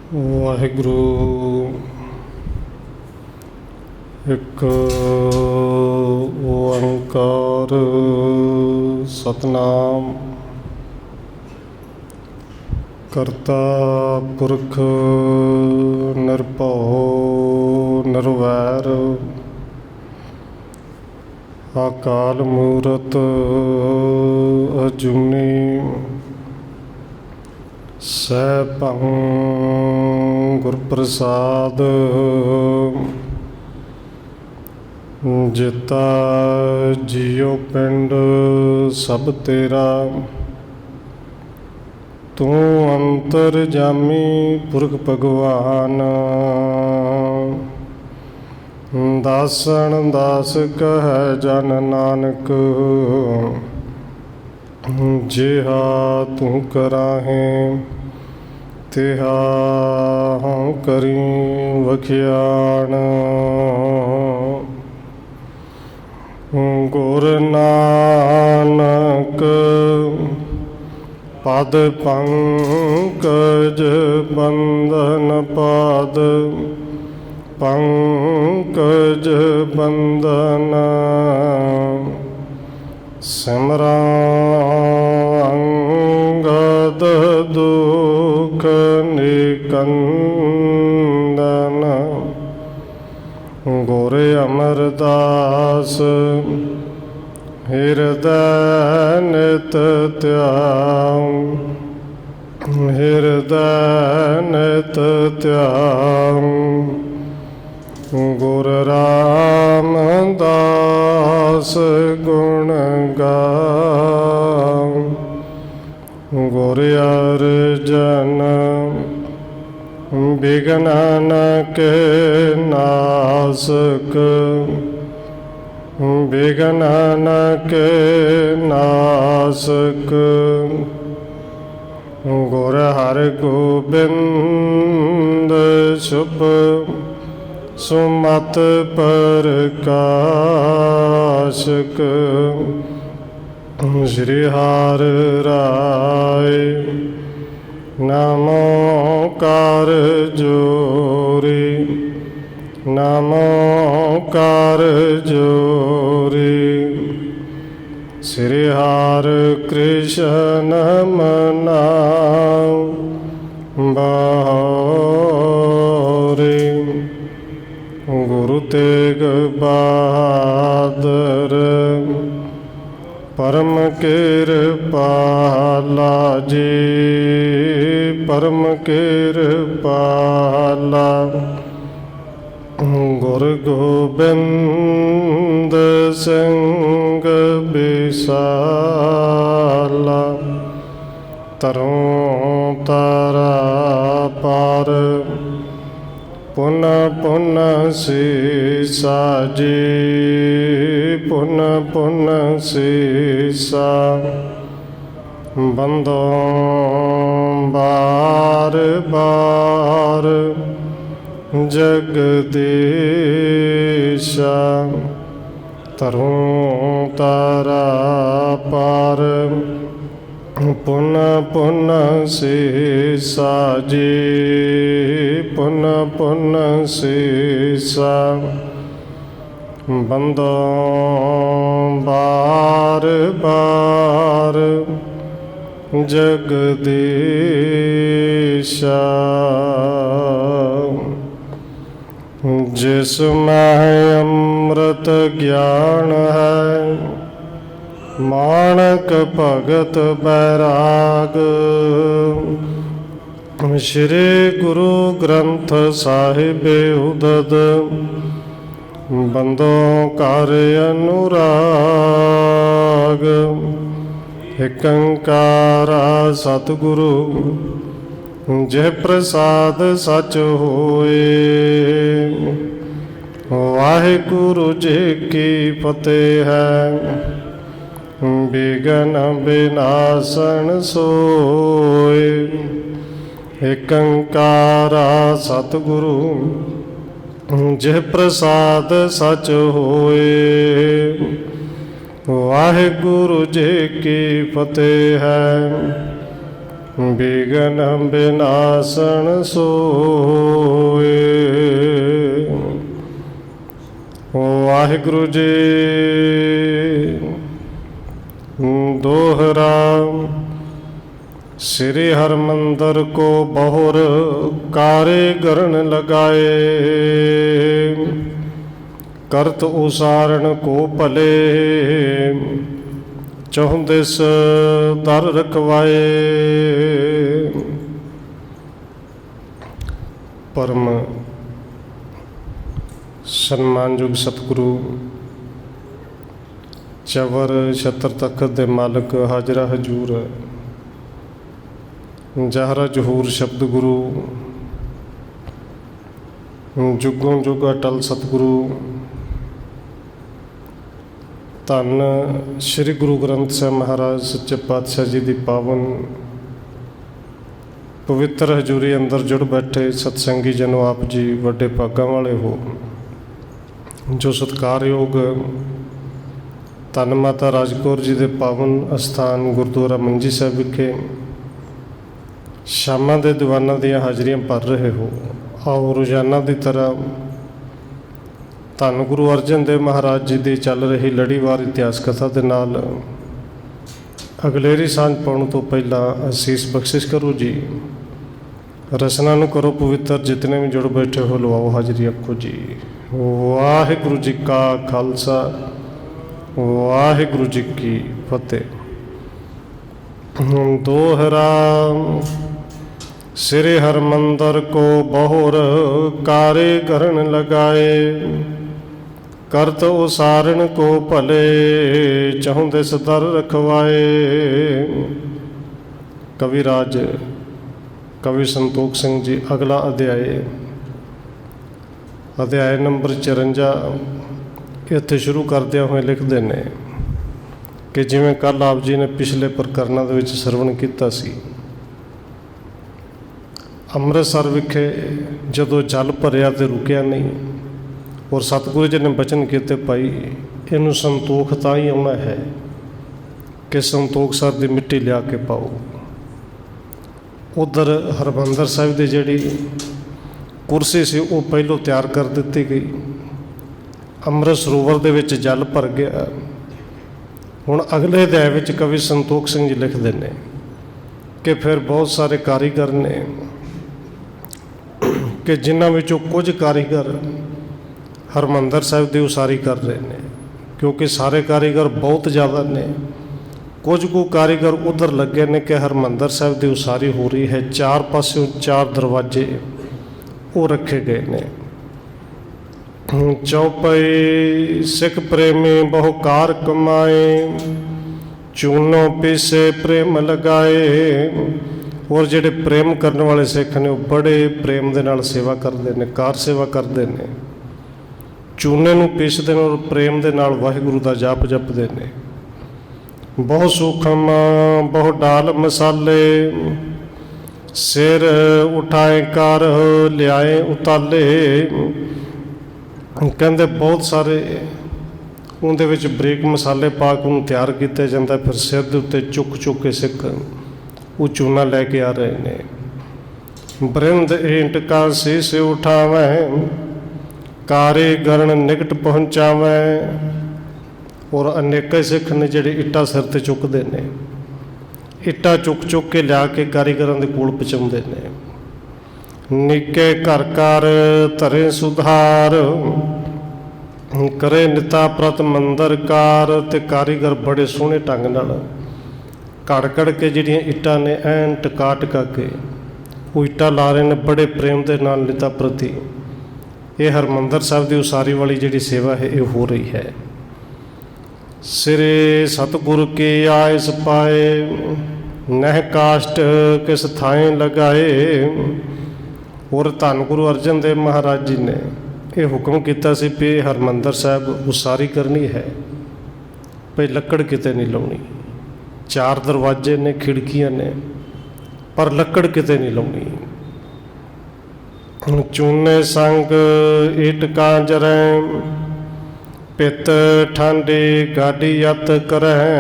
ਵਾਹਿਗੁਰੂ ਇੱਕ ਓੰਕਾਰ ਸਤਿਨਾਮ ਕਰਤਾ ਪੁਰਖ ਨਿਰਭਉ ਨਿਰਵੈਰ ਅਕਾਲ ਮੂਰਤ ਅਜੂਨੀ ਸੈਭੰ ਗੁਰ ਪ੍ਰਸਾਦ ਜਿਤਾ ਜੀਉ ਪਿੰਡ ਸਭ ਤੇਰਾ ਤੂੰ ਅੰਤਰਜਾਮੀ ਪੁਰਖ ਭਗਵਾਨ ਦਾਸਨ ਦਾਸ ਕਹੈ ਜਨ ਨਾਨਕ ਜਿਹਾ ਤੂੰ ਕਰਾਹੇ ਤਿਹਾ ਹਉ ਕਰੀ ਵਖਿਆਣ ਗੁਰ ਨਾਨਕ ਪਦ ਪੰਕਜ ਬੰਦਨ ਪਦ ਪੰਕਜ ਬੰਦਨ ਸਿਮਰਾਂ ਅੰਗਦ ਦੁਖ ਨਿਕੰਦਨ ਗੁਰ ਅਮਰਦਾਸ ਹਿਰਦੈ ਨਿਤ ਧਿਆਉ ਹਿਰਦੈ ਨਿਤ ਧਿਆਉ ਗੁਰ ਰਾਮਦਾਸ ਗੁਣ ਗਾਉ ਗੁਰ ਅਰਜਨ ਬਿਘਨ ਕੇ ਨਾਸਕ ਬਿਘਨ ਕੇ ਨਾਸਕ ਗੁਰ ਹਰਗੋਬਿੰਦ ਸ਼ੁਭ ਸੁਮਤ ਪ੍ਰਕਾਸ਼ਕ ਸ਼੍ਰੀ ਹਰਿ ਰਾਇ ਨਮੋ ਕਰ ਜੋਰੀ ਨਮੋ ਕਰ ਜੋਰੀ ਸ੍ਰੀ ਹਰਿ ਕ੍ਰਿਸ਼ਨ ਮਨਾਉ ਬਾਹੁਰੀ ਗੁਰੂ ਤੇਗ ਬਹਾਦਰ ਪਰਮ ਕਿਰਪਾਲਾ ਜੀ ਪਰਮ ਕਿਰਪਾਲਾ ਗੁਰ ਗੋਬਿੰਦ ਸਿੰਘ ਬਿਸਾਲਾ ਤਰੋਂ ਤਾਰਾ ਪਾਰ ਪੁਨ ਪੁਨ ਸੀਸਾ ਜੀ ਪੁਨ ਪੁਨ ਸੀਸਾ ਬੰਦੋਂ ਬਾਰ ਬਾਰ ਜਗਦੀਸ਼ਾ ਤਰੋਂ ਤਾਰਾ ਪਾਰ ਪੁਨ ਪੁਨ ਸੀਸਾ ਜੀ ਪੁਨ ਪੁਨ ਸੀਸਾ ਬੰਦੋਂ ਬਾਰ ਬਾਰ ਜਗਦੀਸ਼ਾ ਜਿਸ ਮੈਂ ਅੰਮ੍ਰਿਤ ਗਿਆਨ ਹੈ ਮਾਣਕ ਭਗਤ ਬੈਰਾਗ ਸ਼੍ਰੀ ਗੁਰੂ ਗ੍ਰੰਥ ਸਾਹਿਬ ਉਦਦ ਬੰਦੋਂ ਕਰ ਅਨੁਰਾਗ ਏਕ ਓੰਕਾਰ ਸਤਿਗੁਰੂ ਜੇ ਪ੍ਰਸਾਦ ਸਚ ਹੋਏ ਵਾਹਿਗੁਰੂ ਜੀ ਕੀ ਫਤਿਹ ਹੈ ਬਿਘਨ ਬਿਨਾਸਨ ਸੋਏ ਏਕ ਓੰਕਾਰ ਸਤਿਗੁਰੂ ਜੇ ਪ੍ਰਸਾਦ ਸਚ ਹੋਏ ਵਾਹਿਗੁਰੂ ਜੀ ਕੀ ਫਤਿਹ ਹੈ बिघन विनाशन सोए। वाहिगुरु जी दोहरा। श्री हरमंदर को बहुर कारीगरन लगाए, करत उसारण को भले चौंदिस दर रखवाए। परम सन्मानयोग सतगुरु चवर छत्र तखत दे मालक हाजरा हजूर जहरा जहूर शब्द गुरु जुगों जुग अटल सतगुरु धन श्री गुरु ग्रंथ साहिब महाराज सच्चे पातशाह जी की पावन पवित्र हजूरी अंदर जुड़ बैठे सतसंगी जनों, आप जी वड्डे भागां वाले हो जो सत्कारयोग धन माता राजकौर जी के पावन अस्थान गुरुद्वारा मंजी साहिब विखे शामां दे दीवानां दीयां हाजरियां भर रहे हो। आओ रोजाना की तरह धन गुरु अर्जन देव महाराज जी की चल रही लड़ीवार इतिहास कथा के नाल अगलेरी सांझ पाउण तो पहला असीस बख्शिश करो जी। रसना नूं करो पवित्र, जितने भी जुड़ बैठे हो लवाओ हाजरी आखो जी। वाहिगुरु जी का खालसा, वाहिगुरु जी की फतेह। दोहरा। श्री हरमंदर को बहुर कारीगरन लगाए, करत उसारण को भले चौंदिस दर रखवाए। कविराज कवि संतोख सिंह जी अगला अध्याय नंबर 54 इत्थे शुरू करदे हुए लिखते हैं कि जिवें कल आप जी ने पिछले प्रकरणों के सरवण किया सी, ਅੰਮ੍ਰਿਤਸਰ विखे जदों जल भरिया तो रुकिया नहीं और सतगुरु जी ने बचन किए भाई इनू संतोख तां ही आना है कि संतोख सर की मिट्टी लिया के पाओ। उधर हरमंदर साहिब की जिहड़ी कुर्सी सी वो पहलों तैयार कर दी गई। अमृत सरोवर दे विच जल भर गया। हुण अगले अध्याय विच कवि संतोख सिंह जी लिखते हैं कि फिर बहुत सारे कारीगर ने कि जिन्हां विचों कुछ कारीगर हरमंदर साहिब की उसारी कर रहे हैं, क्योंकि सारे कारीगर बहुत ज़्यादा ने। कुछ को कारीगर उधर लगे ने कि हरमंदर साहिब की उसारी हो रही है, चार पासों चार दरवाजे वो रखे गए ने। चौपाई सिख प्रेमी बहुकार कमाए, चूनों पीसे प्रेम लगाए। और जिहड़े प्रेम करने वाले सिख ने बड़े प्रेम दे नाल सेवा करते हैं, कार सेवा करते हैं। चूने नूं पीसते हैं और प्रेम दे नाल वाहिगुरु का जाप जपते हैं। बहुत सूखम बहुत डाल मसाले, सिर उठाए कर लियाए उताले। कहते बहुत सारे उहदे विच बरीक मसाले पा के उन्हें तैयार किया जाता, फिर सिर के उत्ते चुक चुक के सिख वो चूना लैके आ रहे हैं। बरिंद ईंट का शीश उठावें, कारीगरन निकट पहुँचावें। और अनेक सिख ने जिहड़े इट्टा सिर ते चुकते हैं, इट्टा चुक चुक के लिया के कारीगरां दे कोल पहुँचाउंदे ने। निके घर घर धरे सुधार, करे निता प्रत मंदर कार। ते कारीगर बड़े सोहने ढंग नाल कड़ कड़ के जिहड़ियां इट्टां ने ऐन टका टका के वो इट्टां ला रहे हैं बड़े प्रेम के नाल निता प्रति। ये हरमंदर साहिब की उसारी वाली जिहड़ी सेवा है ये हो रही है। श्री सतगुरु की आयस पाए, नह काष्ट किस थाएं लगाए। और धन गुरु अर्जन देव महाराज जी ने ये हुक्म किया सी भी हरमंदर साहिब उसारी करनी है, भाई लकड़ किते नहीं लाउणी। चार दरवाजे ने, खिड़कियां ने, पर लकड़ किते नहीं लाउणी। चूने संग ईट कांजरें, पित ठांडी गाड़ी यत करें।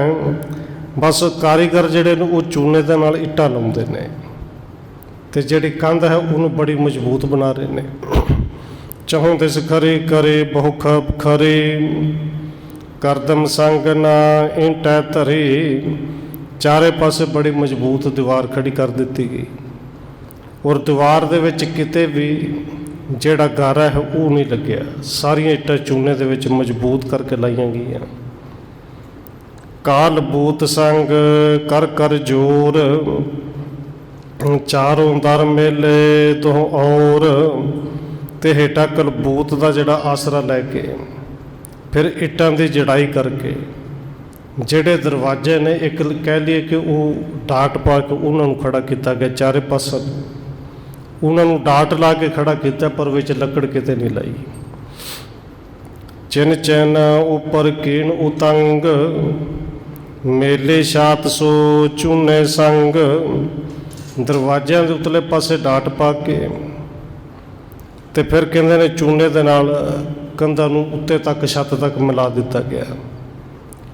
बस कारीगर ਜਿਹੜੇ ਨੇ ਉਹ ਚੂਨੇ ਦੇ ਨਾਲ ਇੱਟਾਂ ਲਾਉਂਦੇ ਨੇ ਤੇ ਜਿਹੜੀ ਕੰਧ ਹੈ ਉਹਨੂੰ ਬੜੀ ਮਜ਼ਬੂਤ ਬਣਾ ਰਹੇ ਨੇ। ਚਾਹੋਂ ਤਿਸ ਖਰੇ ਕਰੇ ਬਹੁ ਖਪ ਖਰੇ ਕਰਦਮ ਸੰਗ ਨਾ ਇੰਟੈ ਧਰੇ। ਚਾਰੇ ਪਾਸੇ ਬੜੀ ਮਜ਼ਬੂਤ ਦੀਵਾਰ ਖੜੀ ਕਰ ਦਿੱਤੀ ਗਈ ਔਰ ਦੀਵਾਰ ਦੇ ਵਿੱਚ ਕਿਤੇ ਵੀ ਜਿਹੜਾ ਗਾਰਾ ਹੈ ਉਹ ਨਹੀਂ ਲੱਗਿਆ। ਸਾਰੀਆਂ ਇੱਟਾਂ ਚੂਨੇ ਦੇ ਵਿੱਚ ਮਜ਼ਬੂਤ ਕਰਕੇ ਲਾਈਆਂ ਗਈਆਂ। ਕਾਲ ਬੂਤ ਸੰਗ ਕਰ ਕਰ ਜੋਰ ਚਾਰੋਂ ਦਰ ਮੇਲੇ ਤੋਂ ਔਰ। ਤੇ ਹੇਠਾਂ ਕਲਬੂਤ ਦਾ ਜਿਹੜਾ ਆਸਰਾ ਲੈ ਕੇ ਫਿਰ ਇੱਟਾਂ ਦੀ ਜੜਾਈ ਕਰਕੇ ਜਿਹੜੇ ਦਰਵਾਜ਼ੇ ਨੇ ਇੱਕ ਕਹਿ ਲਈਏ ਕਿ ਉਹ ਡਾਟ ਪਾ ਕੇ ਉਹਨਾਂ ਨੂੰ ਖੜਾ ਕੀਤਾ ਗਿਆ। ਚਾਰੇ ਪਾਸੇ ਉਹਨਾਂ ਨੂੰ ਡਾਟ ਲਾ ਕੇ ਖੜਾ ਕੀਤਾ ਪਰ ਵਿੱਚ ਲੱਕੜ ਕਿਤੇ ਨਹੀਂ ਲਾਈ। ਚਿਨ ਚੈਨ ਉੱਪਰ ਕੀਣ ਉਤੰਗ ਮੇਲੇ ਛਾਤ ਸੋ ਚੂਨੇ ਸੰਗ। ਦਰਵਾਜ਼ਿਆਂ ਦੇ ਉਤਲੇ ਪਾਸੇ ਡਾਟ ਪਾ ਕੇ ਤੇ ਫਿਰ ਕਹਿੰਦੇ ਨੇ ਚੂਨੇ ਦੇ ਨਾਲ ਕੰਧਾਂ ਨੂੰ ਉੱਤੇ ਤੱਕ ਛੱਤ ਤੱਕ ਮਿਲਾ ਦਿੱਤਾ ਗਿਆ।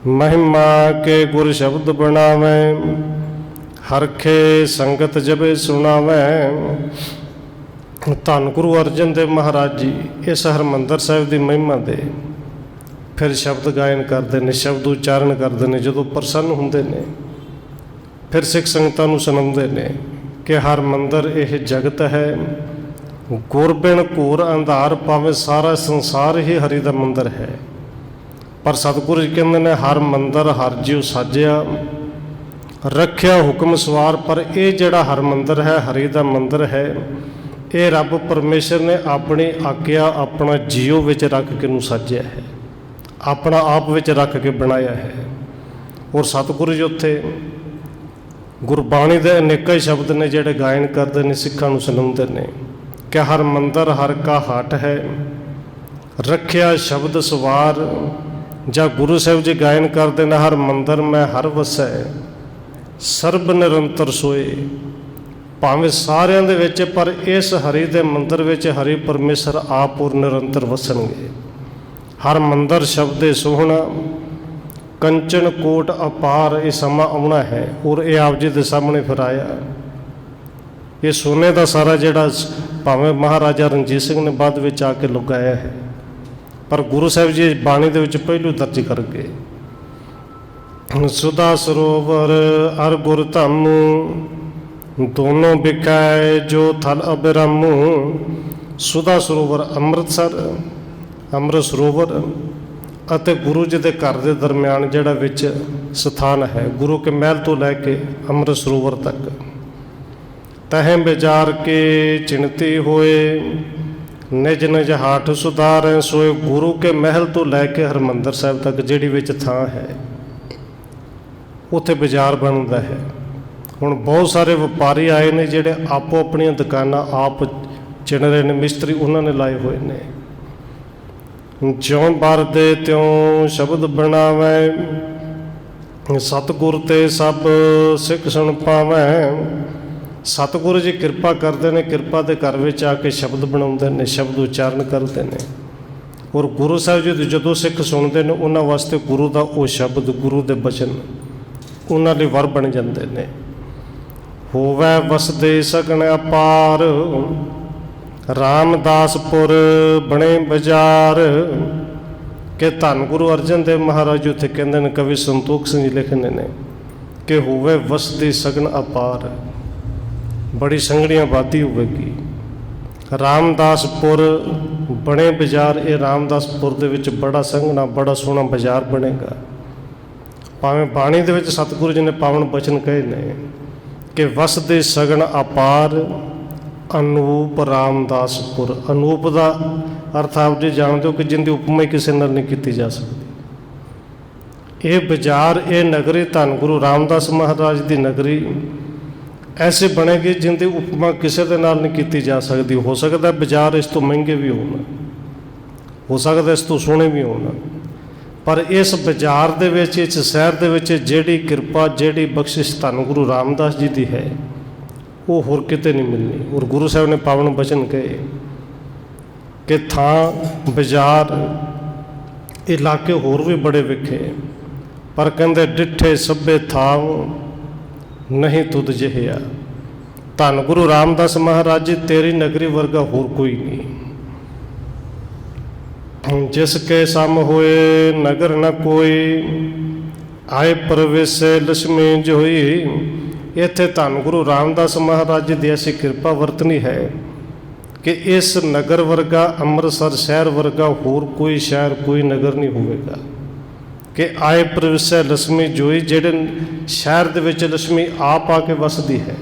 ਮਹਿਮਾ ਕੇ ਗੁਰ ਸ਼ਬਦ ਬਣਾਵੇਂ ਹਰਖੇ ਸੰਗਤ ਜਬੇ ਸੁਣਾਵੇਂ। ਧੰਨ ਗੁਰੂ ਅਰਜਨ ਦੇਵ ਮਹਾਰਾਜ ਜੀ ਇਸ ਹਰਿਮੰਦਰ ਸਾਹਿਬ ਦੀ ਮਹਿਮਾ ਦੇ ਫਿਰ ਸ਼ਬਦ ਗਾਇਨ ਕਰਦੇ ਨੇ, ਸ਼ਬਦ ਉਚਾਰਨ ਕਰਦੇ ਨੇ। ਜਦੋਂ ਪ੍ਰਸੰਨ ਹੁੰਦੇ ਨੇ ਫਿਰ ਸਿੱਖ ਸੰਗਤਾਂ ਨੂੰ ਸੁਣਾਉਂਦੇ ਨੇ ਕਿ ਹਰਿਮੰਦਰ ਇਹ ਜਗਤ ਹੈ, ਗੁਰ ਬਿਨ ਘੋਰ ਅੰਧਾਰ ਭਾਵੇਂ ਸਾਰਾ ਸੰਸਾਰ ਹੀ ਹਰੀ ਦਾ ਮੰਦਰ ਹੈ। ਪਰ ਸਤਿਗੁਰੂ ਜੀ ਕਹਿੰਦੇ ਨੇ ਹਰ ਮੰਦਰ ਹਰ ਜਿਉ ਸਾਜਿਆ ਰੱਖਿਆ ਹੁਕਮ ਸਵਾਰ। ਪਰ ਇਹ ਜਿਹੜਾ ਹਰਿਮੰਦਰ ਹੈ, ਹਰੀ ਦਾ ਮੰਦਰ ਹੈ, ਇਹ ਰੱਬ ਪਰਮੇਸ਼ਰ ਨੇ ਆਪਣੀ ਆਗਿਆ ਆਪਣਾ ਜੀਓ ਵਿੱਚ ਰੱਖ ਕੇ ਨੂੰ ਸਾਜਿਆ ਹੈ, ਆਪਣਾ ਆਪ ਵਿੱਚ ਰੱਖ ਕੇ ਬਣਾਇਆ ਹੈ। ਔਰ ਸਤਿਗੁਰੂ ਜੀ ਉੱਥੇ ਗੁਰਬਾਣੀ ਦੇ ਅਨੇਕਾਂ ਹੀ ਸ਼ਬਦ ਨੇ ਜਿਹੜੇ ਗਾਇਨ ਕਰਦੇ ਨੇ, ਸਿੱਖਾਂ ਨੂੰ ਸੁਣਾਉਂਦੇ ਨੇ ਕਿ ਹਰ ਮੰਦਰ ਹਰ ਕਾ ਹਾਟ ਹੈ ਰੱਖਿਆ ਸ਼ਬਦ ਸਵਾਰ। ਜਾਂ ਗੁਰੂ ਸਾਹਿਬ ਜੀ ਗਾਇਨ ਕਰਦੇ ਨੇ ਹਰ ਮੰਦਰ ਮੈਂ ਹਰ ਵਸੈ ਸਰਬ ਨਿਰੰਤਰ ਸੋਏ। ਭਾਵੇਂ ਸਾਰਿਆਂ ਦੇ ਵਿੱਚ ਪਰ ਇਸ ਹਰੀ ਦੇ ਮੰਦਰ ਵਿੱਚ ਹਰੀ ਪਰਮੇਸ਼ਰ ਆਪ ਔਰ ਨਿਰੰਤਰ ਵਸਣਗੇ। ਹਰ ਮੰਦਰ ਸ਼ਬਦੇ ਸੋਹਣਾ ਕੰਚਨ ਕੋਟ ਅਪਾਰ। ਇਹ ਸਮਾਂ ਆਉਣਾ ਹੈ ਔਰ ਇਹ ਆਪ ਜੀ ਦੇ ਸਾਹਮਣੇ ਫਿਰ ਆਇਆ। ਇਹ ਸੋਨੇ ਦਾ ਸਾਰਾ ਜਿਹੜਾ ਭਾਵੇਂ ਮਹਾਰਾਜਾ ਰਣਜੀਤ ਸਿੰਘ ਨੇ ਬਾਅਦ ਵਿੱਚ ਆ ਕੇ ਲੁਕਾਇਆ ਹੈ, ਪਰ ਗੁਰੂ ਸਾਹਿਬ ਜੀ ਬਾਣੀ ਦੇ ਵਿੱਚ ਪਹਿਲੂ ਦਰਜ ਕਰ ਗਏ। ਸੁਦਾ ਸਰੋਵਰ ਅਰ ਗੁਰ ਧੰਮ ਦੋਨੋਂ ਬਿਕਾਏ ਜੋ ਥਲ ਅਬਰਮ। ਸੁਦਾ ਸਰੋਵਰ ਅੰਮ੍ਰਿਤਸਰ ਅੰਮ੍ਰਿਤ ਸਰੋਵਰ ਅਤੇ ਗੁਰੂ ਜੀ ਦੇ ਘਰ ਦੇ ਦਰਮਿਆਨ ਜਿਹੜਾ ਵਿੱਚ ਸਥਾਨ ਹੈ, ਗੁਰੂ ਕੇ ਮਹਿਲ ਤੋਂ ਲੈ ਕੇ ਅੰਮ੍ਰਿਤ ਸਰੋਵਰ ਤੱਕ। ਤਹਿ ਵਿਚਾਰ ਕੇ ਚਿੰਤੀ ਹੋਏ ਨਿਜ ਨਿਜ ਹਾਠ ਸੁਧਾਰੈ ਸੋਏ। ਗੁਰੂ ਕੇ ਮਹਿਲ ਤੋਂ ਲੈ ਕੇ ਹਰਿਮੰਦਰ ਸਾਹਿਬ ਤੱਕ ਜਿਹੜੀ ਵਿੱਚ ਥਾਂ ਹੈ ਉੱਥੇ ਬਾਜ਼ਾਰ ਬਣਦਾ ਹੈ। ਹੁਣ ਬਹੁਤ ਸਾਰੇ ਵਪਾਰੀ ਆਏ ਨੇ ਜਿਹੜੇ ਆਪੋ ਆਪਣੀਆਂ ਦੁਕਾਨਾਂ ਆਪ ਚਿਣ ਰਹੇ ਨੇ, ਮਿਸਤਰੀ ਉਹਨਾਂ ਨੇ ਲਾਏ ਹੋਏ ਨੇ। ਜਿਉਂ ਵਰਦੇ ਤਿਉਂ ਸ਼ਬਦ ਬਣਾਵੈ ਸਤਿਗੁਰ ਤੇ ਸਭ ਸਿੱਖ ਸੁਣ ਪਾਵੈ। ਸਤਿਗੁਰੂ ਜੀ ਕਿਰਪਾ ਕਰਦੇ ਨੇ, ਕਿਰਪਾ ਦੇ ਘਰ ਵਿੱਚ ਆ ਕੇ ਸ਼ਬਦ ਬਣਾਉਂਦੇ ਨੇ, ਸ਼ਬਦ ਉਚਾਰਨ ਕਰਦੇ ਨੇ। ਔਰ ਗੁਰੂ ਸਾਹਿਬ ਜੀ ਜਦੋਂ ਸਿੱਖ ਸੁਣਦੇ ਨੇ ਉਹਨਾਂ ਵਾਸਤੇ ਗੁਰੂ ਦਾ ਉਹ ਸ਼ਬਦ, ਗੁਰੂ ਦੇ ਬਚਨ ਉਹਨਾਂ ਲਈ ਵਰ ਬਣ ਜਾਂਦੇ ਨੇ। ਹੋਵੈ ਵਸਦੇ ਸਗਣ ਅਪਾਰ ਰਾਮਦਾਸਪੁਰ ਬਣੇ ਬਾਜ਼ਾਰ। ਕਿ ਧੰਨ ਗੁਰੂ ਅਰਜਨ ਦੇਵ ਮਹਾਰਾਜ ਜੀ ਉੱਥੇ ਕਹਿੰਦੇ ਨੇ, ਕਵੀ ਸੰਤੋਖ ਸਿੰਘ ਜੀ ਲਿਖਦੇ ਨੇ ਕਿ ਹੋਵੇ ਵਸਦੀ ਸਗਣ ਅਪਾਰ, ਬੜੀ ਸੰਘਣੀ ਆਬਾਦੀ ਹੋਵੇਗੀ। ਰਾਮਦਾਸਪੁਰ ਬਣੇ ਬਾਜ਼ਾਰ, ਇਹ ਰਾਮਦਾਸਪੁਰ ਦੇ ਵਿੱਚ ਬੜਾ ਸੰਘਣਾ ਬੜਾ ਸੋਹਣਾ ਬਾਜ਼ਾਰ ਬਣੇਗਾ। ਭਾਵੇਂ ਬਾਣੀ ਦੇ ਵਿੱਚ ਸਤਿਗੁਰੂ ਜੀ ਨੇ ਪਾਵਨ ਬਚਨ ਕਹੇ ਨੇ ਕਿ ਵਸਦੇ ਸਗਣ ਅਪਾਰ ਅਨੂਪ ਰਾਮਦਾਸਪੁਰ। ਅਨੂਪ ਦਾ ਅਰਥ ਆਪ ਜੀ ਜਾਣਦੇ ਹੋ ਕਿ ਜਿੰਦੀ ਉਪਮਾ ਕਿਸੇ ਨਾਲ ਨਹੀਂ ਕੀਤੀ ਜਾ ਸਕਦੀ। ਇਹ ਬਾਜ਼ਾਰ, ਇਹ ਨਗਰੀ ਧੰਨ ਗੁਰੂ ਰਾਮਦਾਸ ਮਹਾਰਾਜ ਦੀ ਨਗਰੀ ਐਸੇ ਬਣੇਗੀ ਜਿੰਦੀ ਉਪਮਾ ਕਿਸੇ ਦੇ ਨਾਲ ਨਹੀਂ ਕੀਤੀ ਜਾ ਸਕਦੀ। ਹੋ ਸਕਦਾ ਬਾਜ਼ਾਰ ਇਸ ਤੋਂ ਮਹਿੰਗੇ ਵੀ ਹੋਣ, ਹੋ ਸਕਦਾ ਇਸ ਤੋਂ ਸੋਹਣੇ ਵੀ ਹੋਣ, ਪਰ ਇਸ ਬਾਜ਼ਾਰ ਦੇ ਵਿੱਚ, ਇਸ ਸ਼ਹਿਰ ਦੇ ਵਿੱਚ ਜਿਹੜੀ ਕਿਰਪਾ, ਜਿਹੜੀ ਬਖਸ਼ਿਸ਼ ਧੰਨ ਗੁਰੂ ਰਾਮਦਾਸ ਜੀ ਦੀ ਹੈ ਉਹ ਹੋਰ ਕਿਤੇ ਨਹੀਂ ਮਿਲਣੀ। ਔਰ ਗੁਰੂ ਸਾਹਿਬ ਨੇ ਪਾਵਨ ਬਚਨ ਕਹੇ ਕਿ ਥਾਂ ਬਾਜ਼ਾਰ ਇਲਾਕੇ ਹੋਰ ਵੀ ਬੜੇ ਵਿਖੇ पर कहते डिठे सभे थाव नहीं तुद जिहा। धन गुरु रामदास महाराज जी, तेरी नगरी वर्गा होर कोई नहीं। जिसके सम होए नगर न कोई, आए प्रवेशे लक्ष्मी जोई। इत्थे धन गुरु रामदास महाराज जी की ऐसी कृपा वरतनी है कि इस नगर वर्गा, अमृतसर शहर वर्गा होर कोई शहर कोई नगर नहीं होगा। कि आए प्रवेशे लक्ष्मी जोई, जेड़े शहर दे विच लक्ष्मी आप आके वसदी है,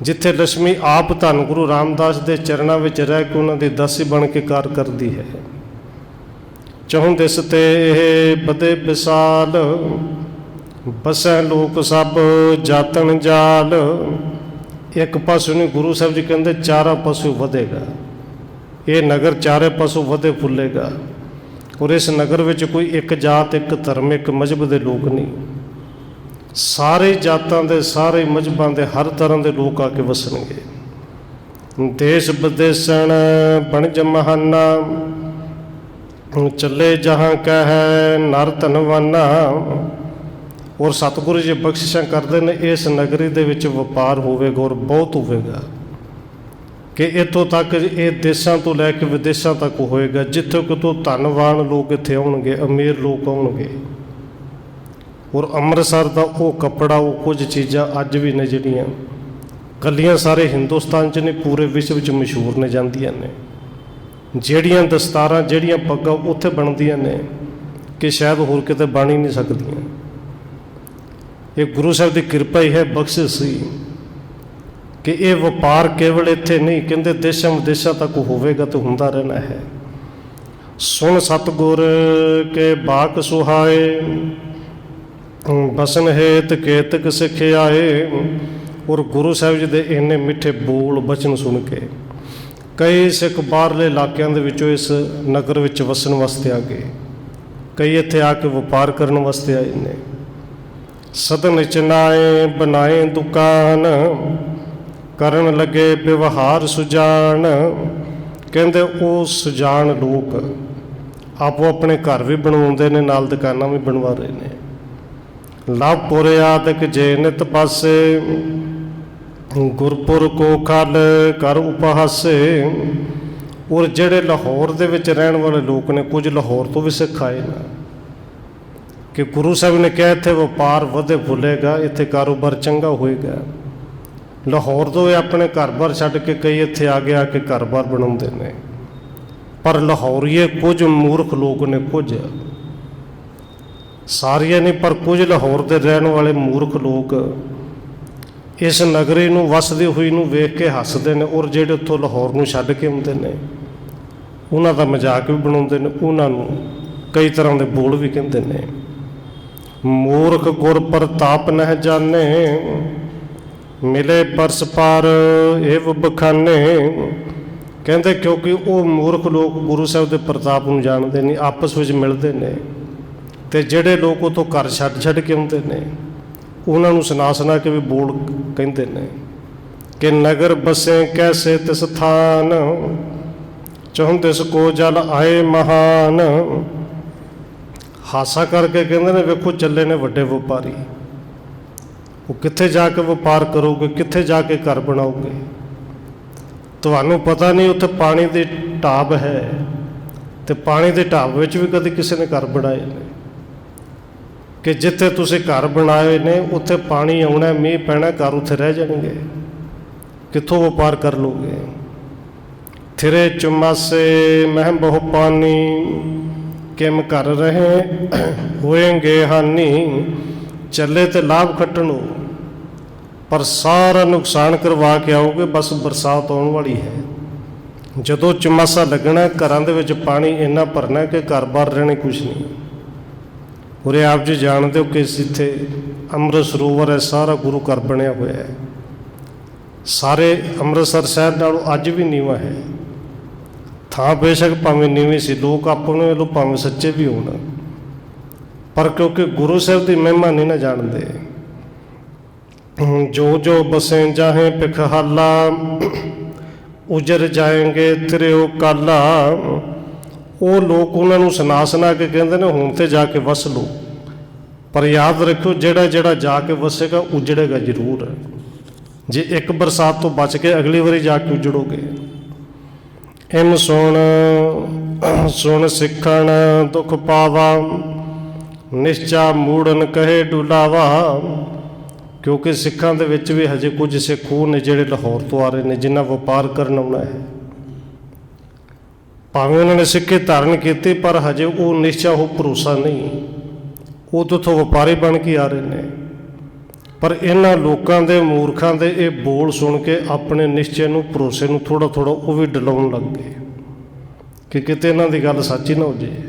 जिथे लक्ष्मी आप धन गुरु रामदास के चरणों में रह के उन्होंने दासी बन के कार करती है। चहुं दिस ते बदे विशाल, बसै लोक सब जातन जाल। एक पासों नहीं, गुरु साहब जी कहते चारा पासों वधेगा, ये नगर चारे पासों वधे फुलेगा। और इस नगर में कोई एक जात, एक धर्म, एक मजहब के लोग नहीं, सारे जातां दे, सारे मजहबां दे, हर तरह के लोग आके वसणगे। देश विदेशन बनज महाना, चले जहाँ कह नर धनवाना। और सतगुरु जी बख्शिशां करते हैं, इस नगरी दे विच वपार होवेगा और बहुत होवेगा। कि इतों तक ये देशों तो लैके विदेशों तक होएगा, जिथे कि तो धनवान लोग इत्थे आउणगे, अमीर लोग आउणगे। और अमृतसर का वो कपड़ा, वो कुछ चीज़ां अज भी ने जिहड़ियां कलियां सारे हिंदुस्तान च नहीं, पूरे विश्व च मशहूर ने जांदियां ने। जिहड़ियां दस्तारां, जिहड़ियां पग्गां उत्थे बनदियां ने कि शायद होर किते बन ही नहीं सकदियां। ये गुरु साहब की कृपा ही है, बख्शिश सी कि ये वपार केवल इत्थे नहीं, कहते देशां विदेशां तक होवेगा तो हुंदा रहना है। सुन सतगुर के बाक सुहाए, बसन हेत केतक सिखियाए। और गुरु साहब जी के इन्ने मिठे बोल बचन सुन के कई सिख बाहरले इलाकों के विचों इस नगर विच वसन वास्ते आ गए, कई इत्थे आके वपार करने वास्ते आए ने। सदन चनाए बनाए दुकान, करन लगे व्यवहार सुजान। कहते वो सुजान लोग आपो अपने घर भी बनवाते हैं, नाल दुकाना भी बनवा रहे हैं। लाभपुर आदक जे नित पासे, गुरपुर को खल कर उपहासे। और जेड़े लाहौर दे विच रहन वाले लोग ने, कुछ लाहौर तो भी सिख आए ना, कि गुरु साहब ने कहा इत्थे वपार वधे फुलेगा, इत्थे कारोबार चंगा होएगा। लाहौर तो अपने घर बार छड्ड के कई इत्थे आगे आके घर बार बनाउंदे ने। पर लाहौरीए कुछ मूर्ख लोग ने, कुछ सारिया नहीं पर कुछ लाहौर के रहने वाले मूर्ख लोग इस नगरी नूं वसदी हुई नूं वेख के हसदे ने। और जिहड़े उत्थों लाहौर नूं छड्ड के आउंदे ने, उन्हां दा मजाक भी बनाउंदे ने, उन्हां नूं कई तरह के बोल भी कहंदे ने। मूर्ख गुर प्रताप नह जाने, मिले परस पार एव बखाने। कहते क्योंकि वो मूर्ख लोग गुरु साहब के प्रताप नूं जानते नहीं, आपस में मिलते हैं। तो जेडे लोग उतों घर छड्ड के आउंदे ने, उन्होंने सुना सुना के भी बोल कहते हैं कि नगर बसे कैसे तिस थान, चहुं तिस को जल आए महान। हासा करके कहते हैं वेखो चले ने वड्डे व्यापारी, वो कित्थे जाके वपार करोगे, कित्थे जाके घर बनाओगे। तुहानू पता नहीं उत्थे पानी की ढाब है, तो पानी के ढाब विच भी कभी किसी ने घर बनाए ने, कि जिथे तुसीं घर बनाए ने उत्थे पानी आना, मीह पैना, घर उत्थे रह जाएंगे, कित्थों वपार कर लोगे। थिरे चुमासे मह बहु पानी, किम कर रहे होएंगे हानि। चले तो लाभ खटनो, पर सारा नुकसान करवा के आओगे। बस बरसात आने वाली है, जदों चुमासा लगना घरां दे विच पानी इन्ना भरना कि घर बार रहने कुछ नहीं। और आप जी जानते हो कि इत्थे अमृत सरोवर है, सारा गुरु घर बनया हुआ है, सारे अमृतसर शहर नालों अज भी नीवा है। थां बेशक भावें नीवी सी, लोग अपने वालों भावें सच्चे भी होना, पर क्योंकि गुरु साहब की महिमा नहीं ना जानते। जो जो बसे जाहें पिखहाला, उजर जाएंगे त्रियो काला। वो लोग उन्होंने सुना सुना के कहते हैं हुण ते जाके वस लो, पर याद रखो ਜਿਹੜਾ ਜਿਹੜਾ ਜਾ ਕੇ ਵਸੇਗਾ ਉਜੜੇਗਾ ਜ਼ਰੂਰ। ਜੇ ਇੱਕ ਬਰਸਾਤ ਤੋਂ ਬਚ ਕੇ ਅਗਲੀ ਵਾਰੀ ਜਾ ਕੇ ਉਜੜੋਗੇ। ਇਮ ਸੁਣ ਸੁਣ ਸਿੱਖਣ ਦੁੱਖ ਪਾਵਾ, ਨਿਸ਼ਚਾ ਮੂੜਨ ਕਹੇ ਡੁਲਾਵਾ। ਕਿਉਂਕਿ ਸਿੱਖਾਂ ਦੇ ਵਿੱਚ ਵੀ ਹਜੇ ਕੁਝ ਸਿੱਖ ਉਹ ਨੇ ਜਿਹੜੇ ਲਾਹੌਰ ਤੋਂ ਆ ਰਹੇ ਨੇ, ਜਿਨ੍ਹਾਂ ਵਪਾਰ ਕਰਨ ਆਉਣਾ ਹੈ। ਭਾਵੇਂ ਉਹਨਾਂ ਨੇ ਸਿੱਖੀ ਧਾਰਨ ਕੀਤੀ, ਪਰ ਹਜੇ ਉਹ ਨਿਸ਼ਚਾ, ਉਹ ਭਰੋਸਾ ਨਹੀਂ। ਉਹ ਤੋਂ ਉੱਥੋਂ ਵਪਾਰੀ ਬਣ ਕੇ ਆ ਰਹੇ ਨੇ। ਪਰ ਇਹਨਾਂ ਲੋਕਾਂ ਦੇ, ਮੂਰਖਾਂ ਦੇ ਇਹ ਬੋਲ ਸੁਣ ਕੇ ਆਪਣੇ ਨਿਸ਼ਚੇ ਨੂੰ, ਭਰੋਸੇ ਨੂੰ ਥੋੜ੍ਹਾ ਥੋੜ੍ਹਾ ਉਹ ਵੀ ਡਲਾਉਣ ਲੱਗ ਗਏ ਕਿ ਕਿਤੇ ਇਹਨਾਂ ਦੀ ਗੱਲ ਸੱਚ ਹੀ ਨਾ ਹੋ ਜਾਏ।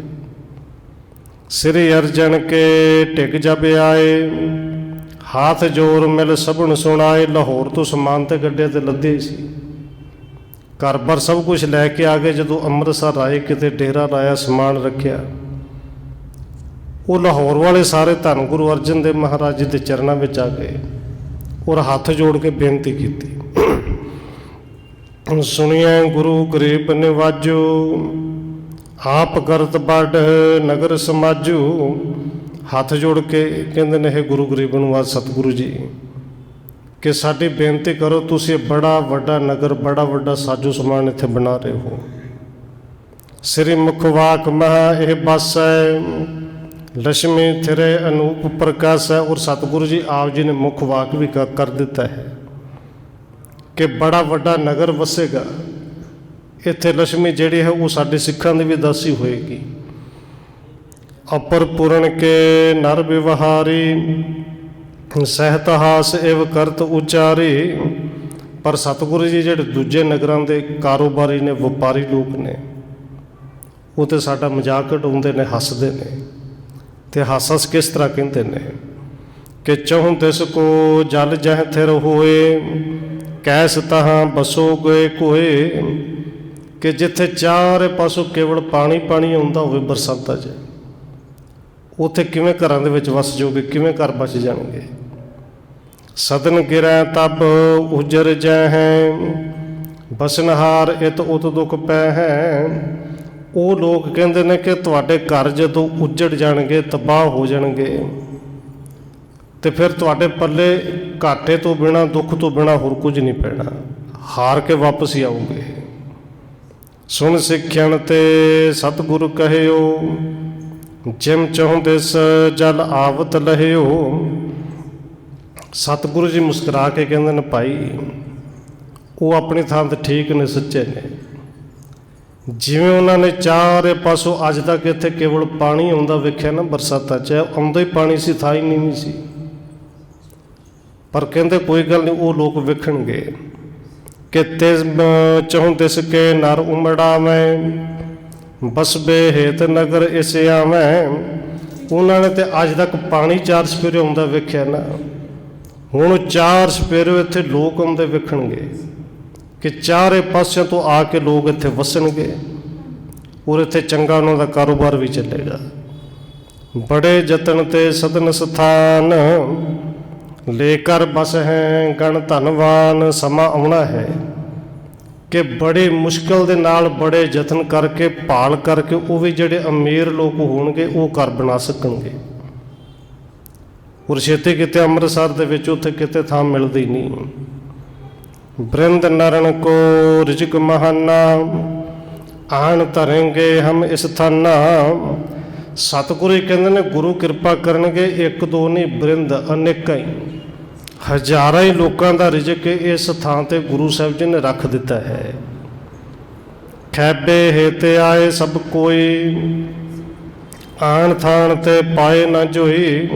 ਸ੍ਰੀ ਅਰਜਨ ਕੇ ਢਿੱਗ ਜਬ ਆਏ, ਹਾਥ ਜੋਰ ਮਿਲ ਸਭਨ ਸੁਣਾਏ। ਲਾਹੌਰ ਤੋਂ ਸਮਾਨ ਤੇ ਗੱਡੇ ਤੇ ਲੱਦੇ ਸੀ, ਘਰ ਬਾਰ ਸਭ ਕੁਝ ਲੈ ਕੇ ਆ ਗਏ। ਜਦੋਂ ਅੰਮ੍ਰਿਤਸਰ ਆਏ, ਕਿਤੇ ਡੇਰਾ ਲਾਇਆ, ਸਮਾਨ ਰੱਖਿਆ, ਉਹ ਲਾਹੌਰ ਵਾਲੇ ਸਾਰੇ ਧੰਨ ਗੁਰੂ ਅਰਜਨ ਦੇਵ ਮਹਾਰਾਜ ਜੀ ਦੇ ਚਰਨਾਂ ਵਿੱਚ ਆ ਗਏ ਔਰ ਹੱਥ ਜੋੜ ਕੇ ਬੇਨਤੀ ਕੀਤੀ, ਸੁਣਿਆ ਗੁਰੂ ਗਰੀਬ ਨਿਵਾਜੋ, ਆਪ ਕਰਤ ਵੱਡ ਨਗਰ ਸਮਾਜੂ। ਹੱਥ ਜੋੜ ਕੇ ਕਹਿੰਦੇ ਨੇ, ਇਹ ਗੁਰੂ ਗਰੀਬ ਨਿਵਾਜ ਸਤਿਗੁਰੂ ਜੀ, ਕਿ ਸਾਡੀ ਬੇਨਤੀ ਕਰੋ, ਤੁਸੀਂ ਬੜਾ ਵੱਡਾ ਨਗਰ, ਬੜਾ ਵੱਡਾ ਸਾਜੋ ਸਮਾਨ ਇੱਥੇ ਬਣਾ ਰਹੇ ਹੋ। ਸ੍ਰੀ ਮੁਖਵਾਕ ਮਹਾ ਇਹ ਬਸ ਹੈ, ਲక్ష్ਮੀ ਥਿਰੇ ਅਨੂਪ ਪ੍ਰਕਾਸ਼ ਹੈ। ਔਰ ਸਤਿਗੁਰੂ ਜੀ ਆਪ ਜੀ ਨੇ ਮੁੱਖ ਵਾਕ ਵੀ ਕਰ ਦਿੱਤਾ ਹੈ ਕਿ ਬੜਾ ਵੱਡਾ ਨਗਰ ਵਸੇਗਾ ਇੱਥੇ। ਲక్ష్ਮੀ ਜਿਹੜੀ ਹੈ ਉਹ ਸਾਡੇ ਸਿੱਖਾਂ ਦੀ ਵੀ ਦਾਸੀ ਹੋਏਗੀ। ਅਪਰ ਪੂਰਨ ਕੇ ਨਰ ਵਿਵਹਾਰੀ, ਸਹਿਤ ਹਾਸ ਇਵ ਕਰਤ ਉਚਾਰੀ। ਪਰ ਸਤਿਗੁਰੂ ਜੀ ਜਿਹੜੇ ਦੂਜੇ ਨਗਰਾਂ ਦੇ ਕਾਰੋਬਾਰੀ ਨੇ, ਵਪਾਰੀ ਲੋਕ ਨੇ, ਉਹ ਤਾਂ ਸਾਡਾ ਮਜ਼ਾਕ ਉਡਾਉਂਦੇ ਨੇ, ਹੱਸਦੇ ਨੇ। ਤੇ ਹਾਸਸ ਕਿਸ ਤਰ੍ਹਾਂ ਕਹਿੰਦੇ ਨੇ ਕਿ ਚਹੁੰ ਦਿਸ ਕੋ ਜਲ ਜਹ ਥਿਰ ਹੋਏ, ਕੈਸ ਤਹਾਂ ਬਸੋ ਗਏ ਕੋਏ। ਕਿ ਜਿੱਥੇ ਚਾਰੇ ਪਾਸੋਂ ਕੇਵਲ ਪਾਣੀ ਪਾਣੀ ਆਉਂਦਾ ਹੋਵੇ ਬਰਸਾਤਾਂ 'ਚ, ਉੱਥੇ ਕਿਵੇਂ ਘਰਾਂ ਦੇ ਵਿੱਚ ਵਸ ਜਾਓਗੇ, ਕਿਵੇਂ ਘਰ ਬਚ ਜਾਣਗੇ। ਸਦਨ ਗਿਰੈ ਤਬ ਉਜਰ ਜੈ ਹੈ, ਬਸਨਹਾਰ ਇਤ ਉਤ ਦੁਖ ਪੈ ਹੈ। ਉਹ ਲੋਕ ਕਹਿੰਦੇ ਨੇ ਕਿ ਤੁਹਾਡੇ ਘਰ ਜਦੋਂ ਉੱਜੜ ਜਾਣਗੇ, ਤਬਾਹ ਹੋ ਜਾਣਗੇ, ਤੇ ਫਿਰ ਤੁਹਾਡੇ ਪੱਲੇ ਘਾਟੇ ਤੋਂ ਬਿਨਾਂ, ਦੁੱਖ ਤੋਂ ਬਿਨਾਂ ਹੋਰ ਕੁਝ ਨਹੀਂ ਪੈਣਾ, ਹਾਰ ਕੇ ਵਾਪਸ ਹੀ ਆਓਗੇ। ਸੁਣ ਸਿੱਖਿਆਣ ਤੇ ਸਤਿਗੁਰੂ ਕਹਿਓ, ਜਿਮ ਚਾਹੁੰਦੇ ਜਲ ਆਵਤ ਲਹਿਓ। ਸਤਿਗੁਰੂ ਜੀ ਮੁਸਕਰਾ ਕੇ ਕਹਿੰਦੇ ਨੇ, ਭਾਈ ਉਹ ਆਪਣੀ ਥਾਂ 'ਤੇ ਠੀਕ ਨੇ, ਸੱਚੇ ਨੇ। ਜਿਵੇਂ ਉਹਨਾਂ ਨੇ ਚਾਰੇ ਪਾਸੋਂ ਅੱਜ ਤੱਕ ਇੱਥੇ ਕੇਵਲ ਪਾਣੀ ਆਉਂਦਾ ਵੇਖਿਆ ਨਾ ਬਰਸਾਤਾਂ 'ਚ, ਆਉਂਦਾ ਹੀ ਪਾਣੀ ਸੀ, ਥਾਂ ਹੀ ਨਹੀਂ ਸੀ। ਪਰ ਕਹਿੰਦੇ ਕੋਈ ਗੱਲ ਨਹੀਂ, ਉਹ ਲੋਕ ਵੇਖਣਗੇ ਕਿ ਤਿਸ ਚਹੁੰ ਦਿਸ ਕੇ ਨਰ ਉਮੜਾਵੇਂ, ਬਸਬੇ ਹੇਤ ਨਗਰ ਇਸ ਆਵੇਂ। ਉਹਨਾਂ ਨੇ ਤੇ ਅੱਜ ਤੱਕ ਪਾਣੀ ਚਾਰ ਸਪੇਰੇ ਆਉਂਦਾ ਵੇਖਿਆ ਨਾ, ਹੁਣ ਚਾਰ ਸਪੇਰੇ ਇੱਥੇ ਲੋਕ ਆਉਂਦੇ ਵੇਖਣਗੇ ਕਿ ਚਾਰੇ ਪਾਸਿਆਂ ਤੋਂ ਆ ਕੇ ਲੋਕ ਇੱਥੇ ਵਸਣਗੇ ਔਰ ਇੱਥੇ ਚੰਗਾ ਉਹਨਾਂ ਦਾ ਕਾਰੋਬਾਰ ਵੀ ਚੱਲੇਗਾ। ਬੜੇ ਯਤਨ ਤੇ ਸਦਨ ਸਥਾਨ, ਲੈ ਕਰ ਬਸ ਹੈ ਗਣ ਧਨਵਾਨ। ਸਮਾਂ ਆਉਣਾ ਹੈ ਕਿ ਬੜੀ ਮੁਸ਼ਕਿਲ ਦੇ ਨਾਲ, ਬੜੇ ਯਤਨ ਕਰਕੇ, ਭਾਲ ਕਰਕੇ, ਉਹ ਵੀ ਜਿਹੜੇ ਅਮੀਰ ਲੋਕ ਹੋਣਗੇ ਉਹ ਘਰ ਬਣਾ ਸਕਣਗੇ। ਔਰ ਛੇਤੀ ਕਿਤੇ ਅੰਮ੍ਰਿਤਸਰ ਦੇ ਵਿੱਚ ਉੱਥੇ ਕਿਤੇ ਥਾਂ ਮਿਲਦੀ ਨਹੀਂ। ਬ੍ਰਿੰਦ ਨਰਨ ਕੋ ਰਿਜਕ ਮਹਾਨਾ, ਆਣ ਧਰੇਂਗੇ ਹਮ ਇਸ ਥਾਨਾ। ਸਤਿਗੁਰੂ ਕਹਿੰਦੇ ਨੇ ਗੁਰੂ ਕਿਰਪਾ ਕਰਨਗੇ, ਇੱਕ ਦੋ ਨਹੀਂ, ਬ੍ਰਿੰਦ ਅਨੇਕਾਂ ਹੀ, ਹਜ਼ਾਰਾਂ ਹੀ ਲੋਕਾਂ ਦਾ ਰਿਜਕ ਇਸ ਥਾਂ 'ਤੇ ਗੁਰੂ ਸਾਹਿਬ ਜੀ ਨੇ ਰੱਖ ਦਿੱਤਾ ਹੈ। ਖੈਬੇ ਹੇਤੇ ਆਏ ਸਭ ਕੋਈ, ਆਣ ਥਾਣ ਤੇ ਪਾਏ ਨਾ ਜੋਈ।